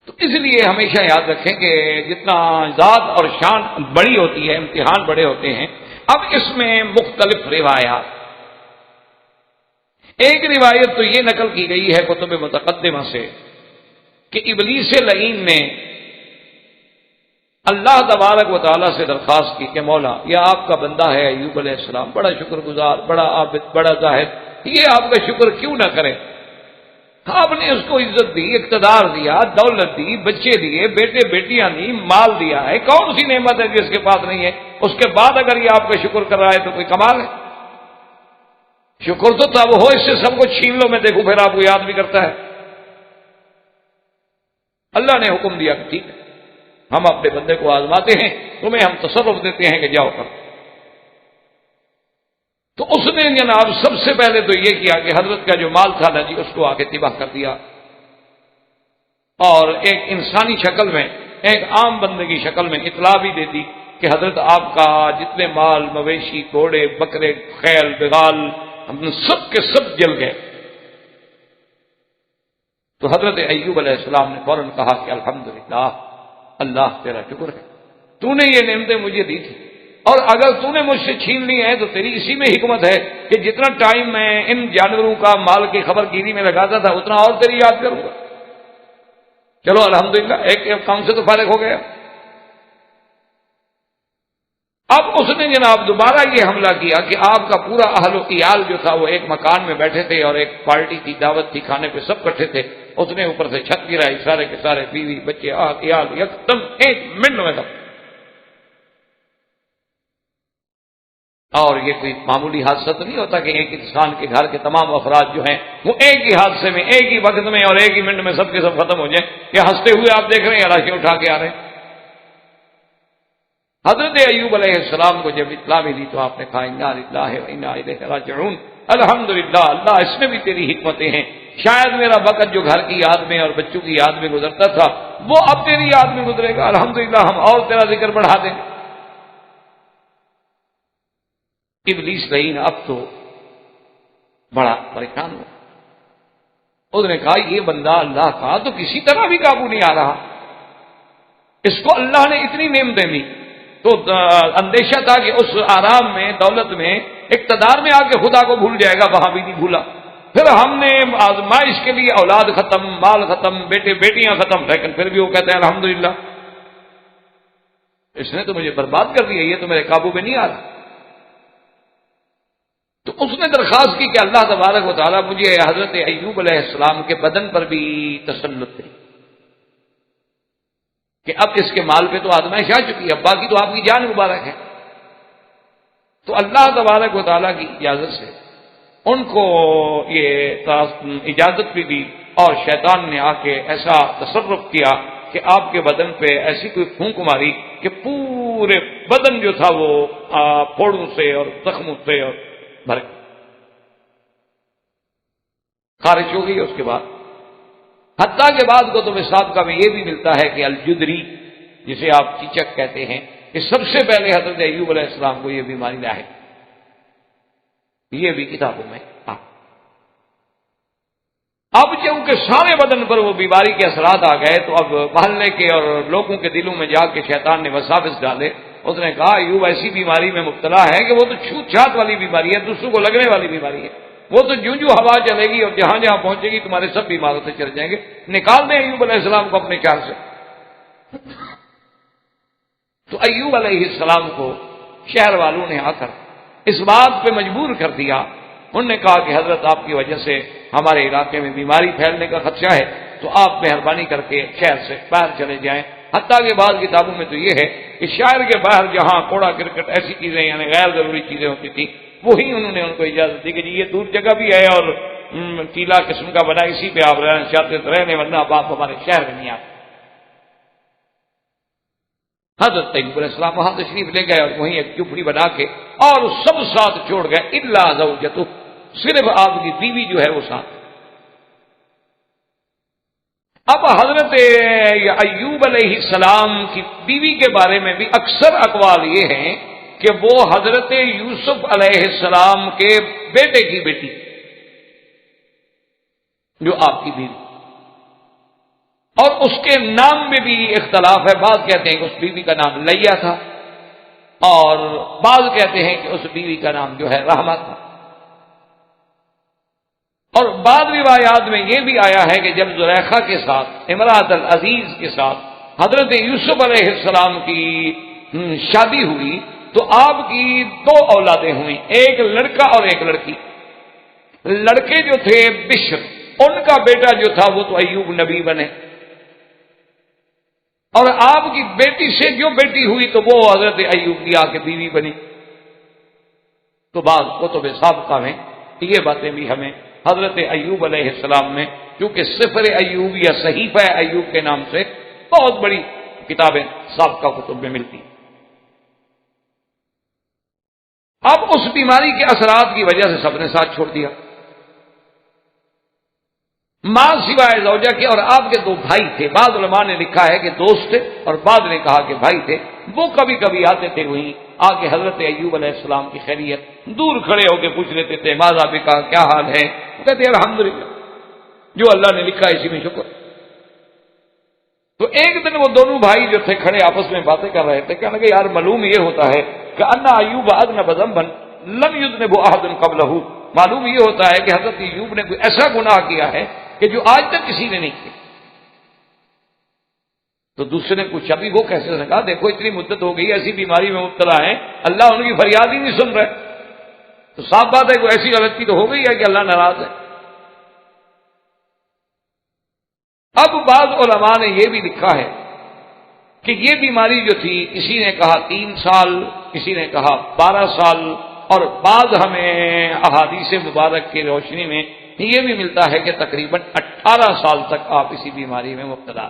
تو اس لیے ہمیشہ یاد رکھیں کہ جتنا ذات اور شان بڑی ہوتی ہے امتحان بڑے ہوتے ہیں. اب اس میں مختلف روایات، ایک روایت تو یہ نقل کی گئی ہے کتب متقدمہ سے کہ ابلیس لعین نے اللہ تبارک و تعالیٰ سے درخواست کی کہ مولا، یہ آپ کا بندہ ہے ایوب علیہ السلام، بڑا شکر گزار، بڑا عابد، بڑا زاہد، یہ آپ کا شکر کیوں نہ کرے؟ آپ نے اس کو عزت دی، اقتدار دیا، دولت دی، بچے دیے، بیٹے بیٹیاں دی، مال دیا ہے، کون سی نعمت ہے جو اس کے پاس نہیں ہے؟ اس کے بعد اگر یہ آپ کا شکر کر رہا ہے تو کوئی کمال ہے؟ شکر تو تب ہو اس سے سب کو چھین لو، میں دیکھوں پھر آپ کو یاد بھی کرتا ہے. اللہ نے حکم دیا کہ ٹھیک ہے، ہم اپنے بندے کو آزماتے ہیں، تمہیں ہم تصرف دیتے ہیں کہ جاؤ کر. تو اس نے جناب سب سے پہلے تو یہ کیا کہ حضرت کا جو مال تھا نا جی اس کو آ کے تباہ کر دیا، اور ایک انسانی شکل میں، ایک عام بندے کی شکل میں اطلاع بھی دے دی کہ حضرت آپ کا جتنے مال، مویشی، گھوڑے، بکرے، خیل، بغال، ہم سب کے سب جل گئے. تو حضرت ایوب علیہ السلام نے فوراً کہا کہ الحمدللہ، اللہ تیرا شکر ہے، تو نے یہ نعمتیں مجھے دی تھی، اور اگر تو نے مجھ سے چھین لی ہے تو تیری اسی میں حکمت ہے کہ جتنا ٹائم میں ان جانوروں کا مال کی خبر گیری میں لگاتا تھا اتنا اور تیری یاد کروں گا. چلو الحمدللہ ایک کام سے تو فارغ ہو گیا. اب اس نے جناب دوبارہ یہ حملہ کیا کہ آپ کا پورا اہل و عیال جو تھا وہ ایک مکان میں بیٹھے تھے اور ایک پارٹی کی دعوت تھی، کھانے پہ سب کٹھے تھے. اس نے اوپر سے چھت گرائی، سارے کے سارے بیوی بچے عیال یکدم ایک منٹ میں سب. اور یہ کوئی معمولی حادثہ تو نہیں ہوتا کہ ایک انسان کے گھر کے تمام افراد جو ہیں وہ ایک ہی حادثے میں، ایک ہی وقت میں اور ایک ہی منٹ میں سب کے سب ختم ہو جائیں. یہ ہنستے ہوئے آپ دیکھ رہے ہیں لاشیں اٹھا کے آ رہے ہیں. حضرت ایوب علیہ السلام کو جب اطلاع ملی تو آپ نے کہا انا للہ و انا الیہ راجعون، الحمدللہ، اللہ اس میں بھی تیری حکمتیں ہیں. شاید میرا وقت جو گھر کی یاد میں اور بچوں کی یاد میں گزرتا تھا وہ اب تیری یاد میں گزرے گا، الحمدللہ ہم اور تیرا ذکر بڑھا دیں گے. ابلیس لعین اب تو بڑا پریشان ہوا. اس نے کہا یہ بندہ اللہ کا تو کسی طرح بھی قابو نہیں آ رہا، اس کو اللہ نے اتنی نعمتیں دی تو اندیشہ تھا کہ اس آرام میں، دولت میں، اقتدار میں آ کے خدا کو بھول جائے گا. وہاں بھی نہیں بھولا. پھر ہم نے آزمائش کے لیے اولاد ختم، مال ختم، بیٹے بیٹیاں ختم، لیکن پھر بھی وہ کہتے ہیں الحمدللہ اس نے تو مجھے برباد کر دیا، یہ تو میرے قابو میں نہیں آ رہا. تو اس نے درخواست کی کہ اللہ تبارک و تعالیٰ مجھے حضرت ایوب علیہ السلام کے بدن پر بھی تسلط دے کہ اب اس کے مال پہ تو آزمائش آ چکی ہے، اب باقی تو آپ کی جان مبارک ہے. تو اللہ تبارک و تعالیٰ کی اجازت سے ان کو یہ اجازت بھی دی، اور شیطان نے آ کے ایسا تصرف کیا کہ آپ کے بدن پہ ایسی کوئی پھونک ماری کہ پورا پورے بدن جو تھا وہ پھوڑوں سے اور زخموں سے اور بھر گیا، خارش ہو گئی۔ اس کے بعد حتیٰ کے بعد کتب سابقہ میں یہ بھی ملتا ہے کہ الجدری، جسے آپ چیچک کہتے ہیں، کہ سب سے پہلے حضرت ایوب علیہ السلام کو یہ بیماری لاحق، یہ بھی کتابوں میں اب چونکہ سارے بدن پر وہ بیماری کے اثرات آ گئے تو اب محلے کے اور لوگوں کے دلوں میں جا کے شیطان نے وساوس ڈالے۔ اس نے کہا ایوب ایسی بیماری میں مبتلا ہے کہ وہ تو چھوت چھات والی بیماری ہے، دوسروں کو لگنے والی بیماری ہے، وہ تو جو ہوا چلے گی اور جہاں جہاں پہنچے گی تمہارے سب بیماروں سے چل جائیں گے، نکال دیں ایوب علیہ السلام کو اپنے شہر سے۔ تو ایوب علیہ السلام کو شہر والوں نے آ کر اس بات پہ مجبور کر دیا، انہوں نے کہا کہ حضرت آپ کی وجہ سے ہمارے علاقے میں بیماری پھیلنے کا خدشہ ہے، تو آپ مہربانی کر کے شہر سے باہر چلے جائیں۔ حتیٰ کہ بعض کتابوں میں تو یہ ہے کہ شہر کے باہر جہاں کوڑا کرکٹ ایسی چیزیں یعنی غیر ضروری چیزیں ہوتی تھیں وہی انہوں نے ان کو اجازت دی کہ جی یہ دور جگہ بھی ہے اور ٹیلا قسم کا بنا، اسی پہ آپ رہنا چاہتے تو رہنے، ورنہ آپ ہمارے شہر میں نہیں آتے۔ حضرت ایوب علیہ السلام وہاں تشریف لے گئے اور وہیں ایک جھوپڑی بنا کے اور سب ساتھ چھوڑ گئے الا زوجتہ، صرف آپ کی بیوی جو ہے وہ ساتھ۔ اب حضرت ایوب علیہ السلام کی بیوی کے بارے میں بھی اکثر اقوال یہ ہیں کہ وہ حضرت یوسف علیہ السلام کے بیٹے کی بیٹی جو آپ کی بیوی، اور اس کے نام میں بھی اختلاف ہے، بعض کہتے ہیں کہ اس بیوی کا نام لیا تھا اور بعض کہتے ہیں کہ اس بیوی کا نام جو ہے رحمہ تھا، اور بعض روایات میں یہ بھی آیا ہے کہ جب زلیخا کے ساتھ امراۃ العزیز کے ساتھ حضرت یوسف علیہ السلام کی شادی ہوئی تو آپ کی دو اولادیں ہوئیں، ایک لڑکا اور ایک لڑکی۔ لڑکے جو تھے بشر، ان کا بیٹا جو تھا وہ تو ایوب نبی بنے، اور آپ کی بیٹی سے جو بیٹی ہوئی تو وہ حضرت ایوب کی آ کے بیوی بنی۔ تو بعض کتب سابقہ میں یہ باتیں بھی ہمیں حضرت ایوب علیہ السلام میں، کیونکہ سفر ایوب یا صحیفہ ایوب کے نام سے بہت بڑی کتابیں سابقہ کتب میں ملتی۔ اب اس بیماری کے اثرات کی وجہ سے سب نے ساتھ چھوڑ دیا، ماں سوائے زوجہ کے، اور آپ کے دو بھائی تھے، بعض علماء نے لکھا ہے کہ دوست تھے اور بعض نے کہا کہ بھائی تھے، وہ کبھی کبھی آتے تھے وہیں آ کے حضرت ایوب علیہ السلام کی خیریت دور کھڑے ہو کے پوچھ لیتے تھے، ماذا بکا، کیا حال ہے؟ کہتے ہیں الحمدللہ، جو اللہ نے لکھا اسی میں شکر۔ تو ایک دن وہ دونوں بھائی جو تھے کھڑے آپس میں باتیں کر رہے تھے، کہنے لگے یار معلوم یہ ہوتا ہے کہ ان ایوب اذنب ذنبا لم یذنب احد قبلہ، معلوم یہ ہوتا ہے کہ حضرت ایوب نے کوئی ایسا گناہ کیا ہے کہ جو آج تک کسی نے نہیں کیا۔ تو دوسرے نے پوچھا بھی وہ کیسے؟ نے کہا دیکھو اتنی مدت ہو گئی ایسی بیماری میں مبتلا ہے، اللہ ان کی فریاد ہی نہیں سن رہے، تو صاف بات ہے کوئی ایسی غلطی تو ہو گئی ہے کہ اللہ ناراض ہے۔ اب بعض علماء نے یہ بھی لکھا ہے کہ یہ بیماری جو تھی کسی نے کہا 3 سال، کسی نے کہا 12 سال، اور بعض ہمیں احادیث مبارک کی روشنی میں یہ بھی ملتا ہے کہ تقریباً 18 سال تک آپ اسی بیماری میں مبتلا۔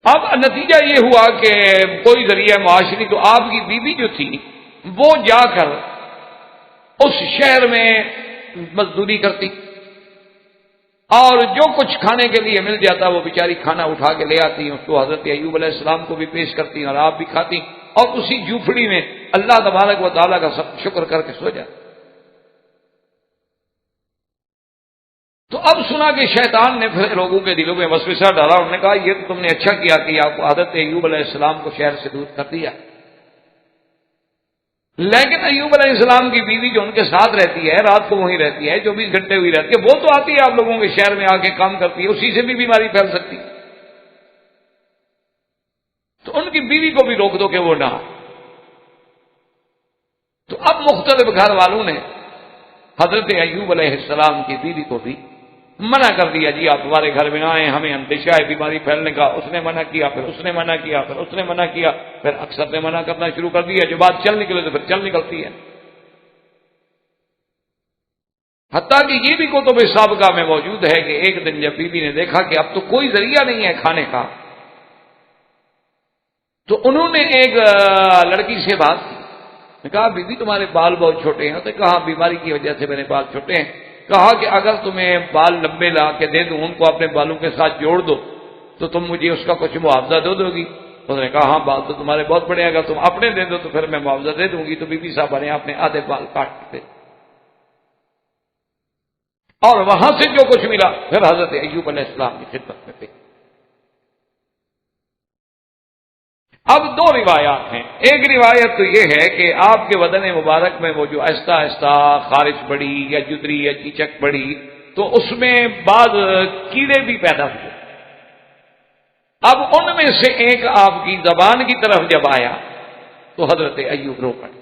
اب نتیجہ یہ ہوا کہ کوئی ذریعہ معاشری، تو آپ کی بیوی جو تھی وہ جا کر اس شہر میں مزدوری کرتی اور جو کچھ کھانے کے لیے مل جاتا وہ بیچاری کھانا اٹھا کے لے آتی، اس کو حضرت ایوب علیہ السلام کو بھی پیش کرتی اور آپ بھی کھاتی، اور اسی جھوپڑی میں اللہ تبارک و تعالیٰ کا سب شکر کر کے سو جاتی۔ تو اب سنا کہ شیطان نے پھر لوگوں کے دلوں میں وسوسہ ڈالا، انہوں نے کہا یہ تو تم نے اچھا کیا کہ آپ کو حضرت ایوب علیہ السلام کو شہر سے دور کر دیا، لیکن ایوب علیہ السلام کی بیوی جو ان کے ساتھ رہتی ہے، رات کو وہیں رہتی ہے، 24 گھنٹے ہوئی رہتی ہے، وہ تو آتی ہے آپ لوگوں کے شہر میں آ کے کام کرتی ہے، اسی سے بھی بیماری پھیل سکتی ہے، تو ان کی بیوی کو بھی روک دو کہ وہ نہ آئے۔ تو اب مختلف گھر والوں نے حضرت ایوب علیہ السلام کی بیوی کو بھی منع کر دیا، جی آپ ہمارے گھر میں نہ آئیں، ہمیں اندیشہ ہے بیماری پھیلنے کا۔ اس نے منع کیا، پھر اس نے منع کیا، پھر اس نے منع کیا، پھر اکثر نے منع کرنا شروع کر دیا، جو بات چل نکلے تو پھر چل نکلتی ہے۔ حتیٰ کہ یہ بھی کتب سابقہ میں موجود ہے کہ ایک دن جب بیوی نے دیکھا کہ اب تو کوئی ذریعہ نہیں ہے کھانے کا، تو انہوں نے ایک لڑکی سے بات کی، نے کہا بی بی تمہارے بال بہت چھوٹے ہیں، تو کہا بیماری کی وجہ سے میرے بال چھوٹے ہیں۔ کہا کہ اگر تمہیں بال لمبے لا کے دے دوں، ان کو اپنے بالوں کے ساتھ جوڑ دو تو تم مجھے اس کا کچھ معاوضہ دو گی؟ اس نے کہا ہاں بال تو تمہارے بہت بڑے ہیں، اگر تم اپنے دے دو تو پھر میں معاوضہ دے دوں گی۔ تو بی بی صاحبہ نے اپنے آدھے بال کاٹ دیتے، اور وہاں سے جو کچھ ملا پھر حضرت ایوب علیہ السلام کی خدمت میں پہ۔ اب دو روایات ہیں، ایک روایت تو یہ ہے کہ آپ کے بدن مبارک میں وہ جو آہستہ آہستہ خارش بڑھی یا جدری یا چیچک بڑھی تو اس میں بعض کیڑے بھی پیدا ہوئے۔ اب ان میں سے ایک آپ کی زبان کی طرف جب آیا تو حضرت ایوب رو پڑے۔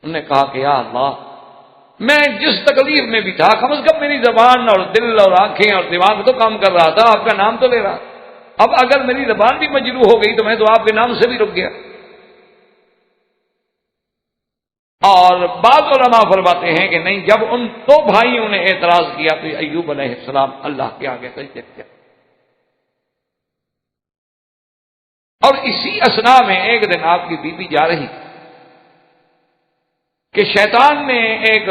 انہوں نے کہا کہ یا اللہ، میں جس تکلیف میں بھی تھا کم از کم میری زبان اور دل اور آنکھیں اور دماغ تو کام کر رہا تھا، آپ کا نام تو لے رہا۔ اب اگر میری زبان بھی مجروح ہو گئی تو میں تو آپ کے نام سے بھی رک گیا۔ اور بعض علماء فرماتے ہیں کہ نہیں، جب ان دو بھائیوں نے اعتراض کیا تو ایوب علیہ السلام اللہ کے آگے سجدے کیا۔ اور اسی اثناء میں ایک دن آپ کی بیوی جا رہی کہ شیطان نے ایک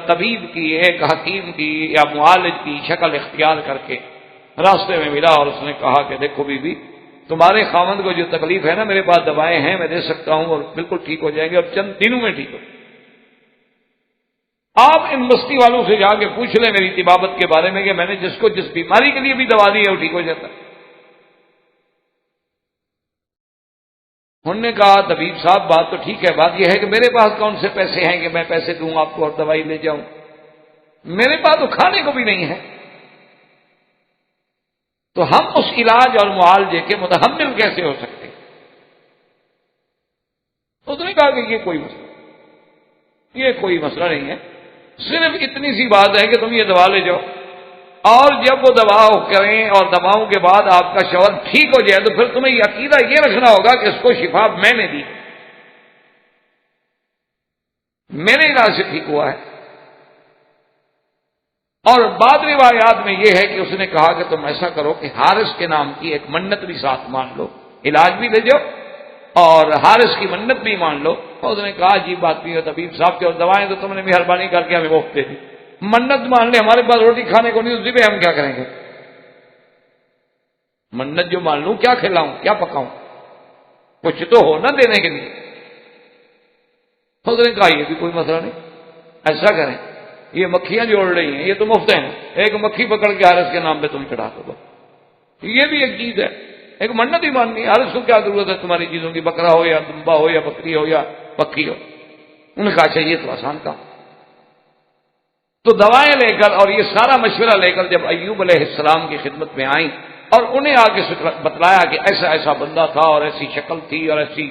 طبیب کی، ایک حکیم کی یا معالج کی شکل اختیار کر کے راستے میں ملا، اور اس نے کہا کہ دیکھو بی بی، تمہارے خاوند کو جو تکلیف ہے نا، میرے پاس دوائیں ہیں، میں دے سکتا ہوں اور بالکل ٹھیک ہو جائیں گے، اور چند دنوں میں ٹھیک ہو۔ آپ ان بستی والوں سے جا کے پوچھ لیں میری طبابت کے بارے میں کہ میں نے جس کو جس بیماری کے لیے بھی دوا دی ہے وہ ٹھیک ہو جاتا ہے۔ انہوں نے کہا طبیب صاحب بات تو ٹھیک ہے، بات یہ ہے کہ میرے پاس کون سے پیسے ہیں کہ میں پیسے دوں آپ کو اور دوائی لے جاؤں، میرے پاس تو کھانے کو بھی نہیں ہے، تو ہم اس علاج اور معالجے کے متحمل کیسے ہو سکتے ہیں؟ اس نے کہا کہ یہ کوئی مسئلہ نہیں ہے، صرف اتنی سی بات ہے کہ تم یہ دوا لے جاؤ، اور جب وہ دوا کریں اور دواؤں کے بعد آپ کا شوہر ٹھیک ہو جائے تو پھر تمہیں یہ عقیدہ یہ رکھنا ہوگا کہ اس کو شفا میں نے دی، میرے علاج سے ٹھیک ہوا ہے۔ اور بعض روایات میں یہ ہے کہ اس نے کہا کہ تم ایسا کرو کہ حارث کے نام کی ایک منت بھی ساتھ مان لو، علاج بھی لے جاؤ اور حارث کی منت بھی مان لو۔ اور اس نے کہا عجیب بات بھی ہے طبیب صاحب کی، اور دوائیں تو تم نے مہربانی کر کے ہمیں مفت دے دی، منت مان لے، ہمارے پاس روٹی کھانے کو نہیں، اس پہ ہم کیا کریں گے؟ منت جو مان لوں کیا کھلاؤں کیا پکاؤں، کچھ تو ہو نہ دینے کے لیے۔ اس نے کہا یہ بھی کوئی مسئلہ نہیں، ایسا کریں یہ مکھیاں جو اڑ رہی ہیں یہ تو مفت ہیں، ایک مکھی پکڑ کے حارث کے نام پہ تم چڑھا دو، یہ بھی ایک چیز ہے، ایک منت ہی ماننی، حارث کو کیا ضرورت ہے تمہاری چیزوں کی، بکرا ہو یا دمبا ہو یا بکری ہو یا پکی ہو۔ انہوں نے کہا اچھا یہ تو آسان کام۔ تو دوائیں لے کر اور یہ سارا مشورہ لے کر جب ایوب علیہ السلام کی خدمت میں آئیں اور انہیں آگے بتلایا کہ ایسا ایسا بندہ تھا اور ایسی شکل تھی اور ایسی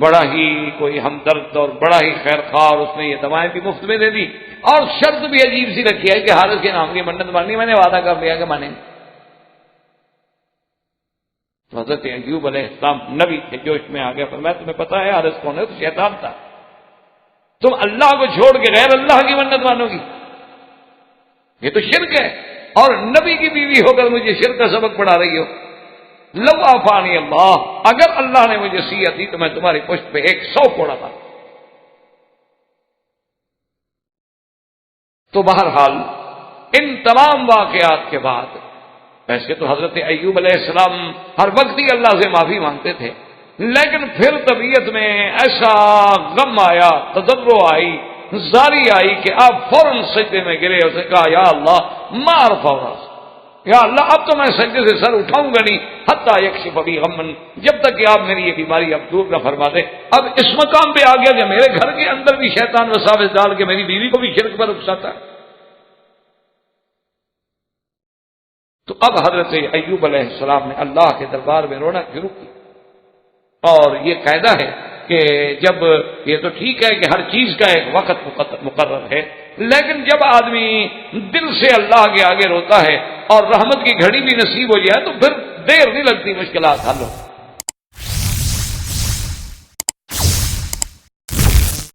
بڑا ہی کوئی ہمدرد اور بڑا ہی خیر خواہ، اور اس نے یہ دوائیں بھی مفت میں دے دی، اور شرط بھی عجیب سی رکھی ہے کہ حارث کے نام کی منت ماننی، میں نے وعدہ کر لیا کہ مانیں۔ حضرت ایوب علیہ السلام نبی تھے، جوش میں آ گیا، فرمایا تمہیں پتا ہے حارث کون ہے؟ تو شیطان تھا، تم اللہ کو چھوڑ کے غیر اللہ کی منت مانو گی، یہ تو شرک ہے، اور نبی کی بیوی ہو کر مجھے شرک کا سبق پڑھا رہی ہو۔ لو آفانی اللہ، اگر اللہ نے مجھے صحت دی تو میں تمہاری پشت پہ 100 کوڑا تھا۔ تو بہرحال ان تمام واقعات کے بعد ویسے تو حضرت ایوب علیہ السلام ہر وقت ہی اللہ سے معافی مانگتے تھے، لیکن پھر طبیعت میں ایسا غم آیا، تضرع آئی، زاری آئی کہ آپ فوراً سجدے میں گرے، اسے کہا یا اللہ ما ارفع راس، یا اللہ اب تو میں سجدے سے سر اٹھاؤں گا نہیں حتی یکشف بی غمن، جب تک کہ آپ میری یہ بیماری اب دور نہ فرما دیں۔ اب اس مقام پہ آ گیا کہ میرے گھر کے اندر بھی شیطان وساوس ڈال کے میری بیوی کو بھی شرک پر اکساتا ہے۔ تو اب حضرت ایوب علیہ السلام نے اللہ کے دربار میں رونا شروع کی، اور یہ قاعدہ ہے کہ جب یہ تو ٹھیک ہے کہ ہر چیز کا ایک وقت مقرر ہے، لیکن جب آدمی دل سے اللہ کے آگے روتا ہے اور رحمت کی گھڑی بھی نصیب ہو جائے تو پھر دیر نہیں لگتی، مشکلات حل ہو۔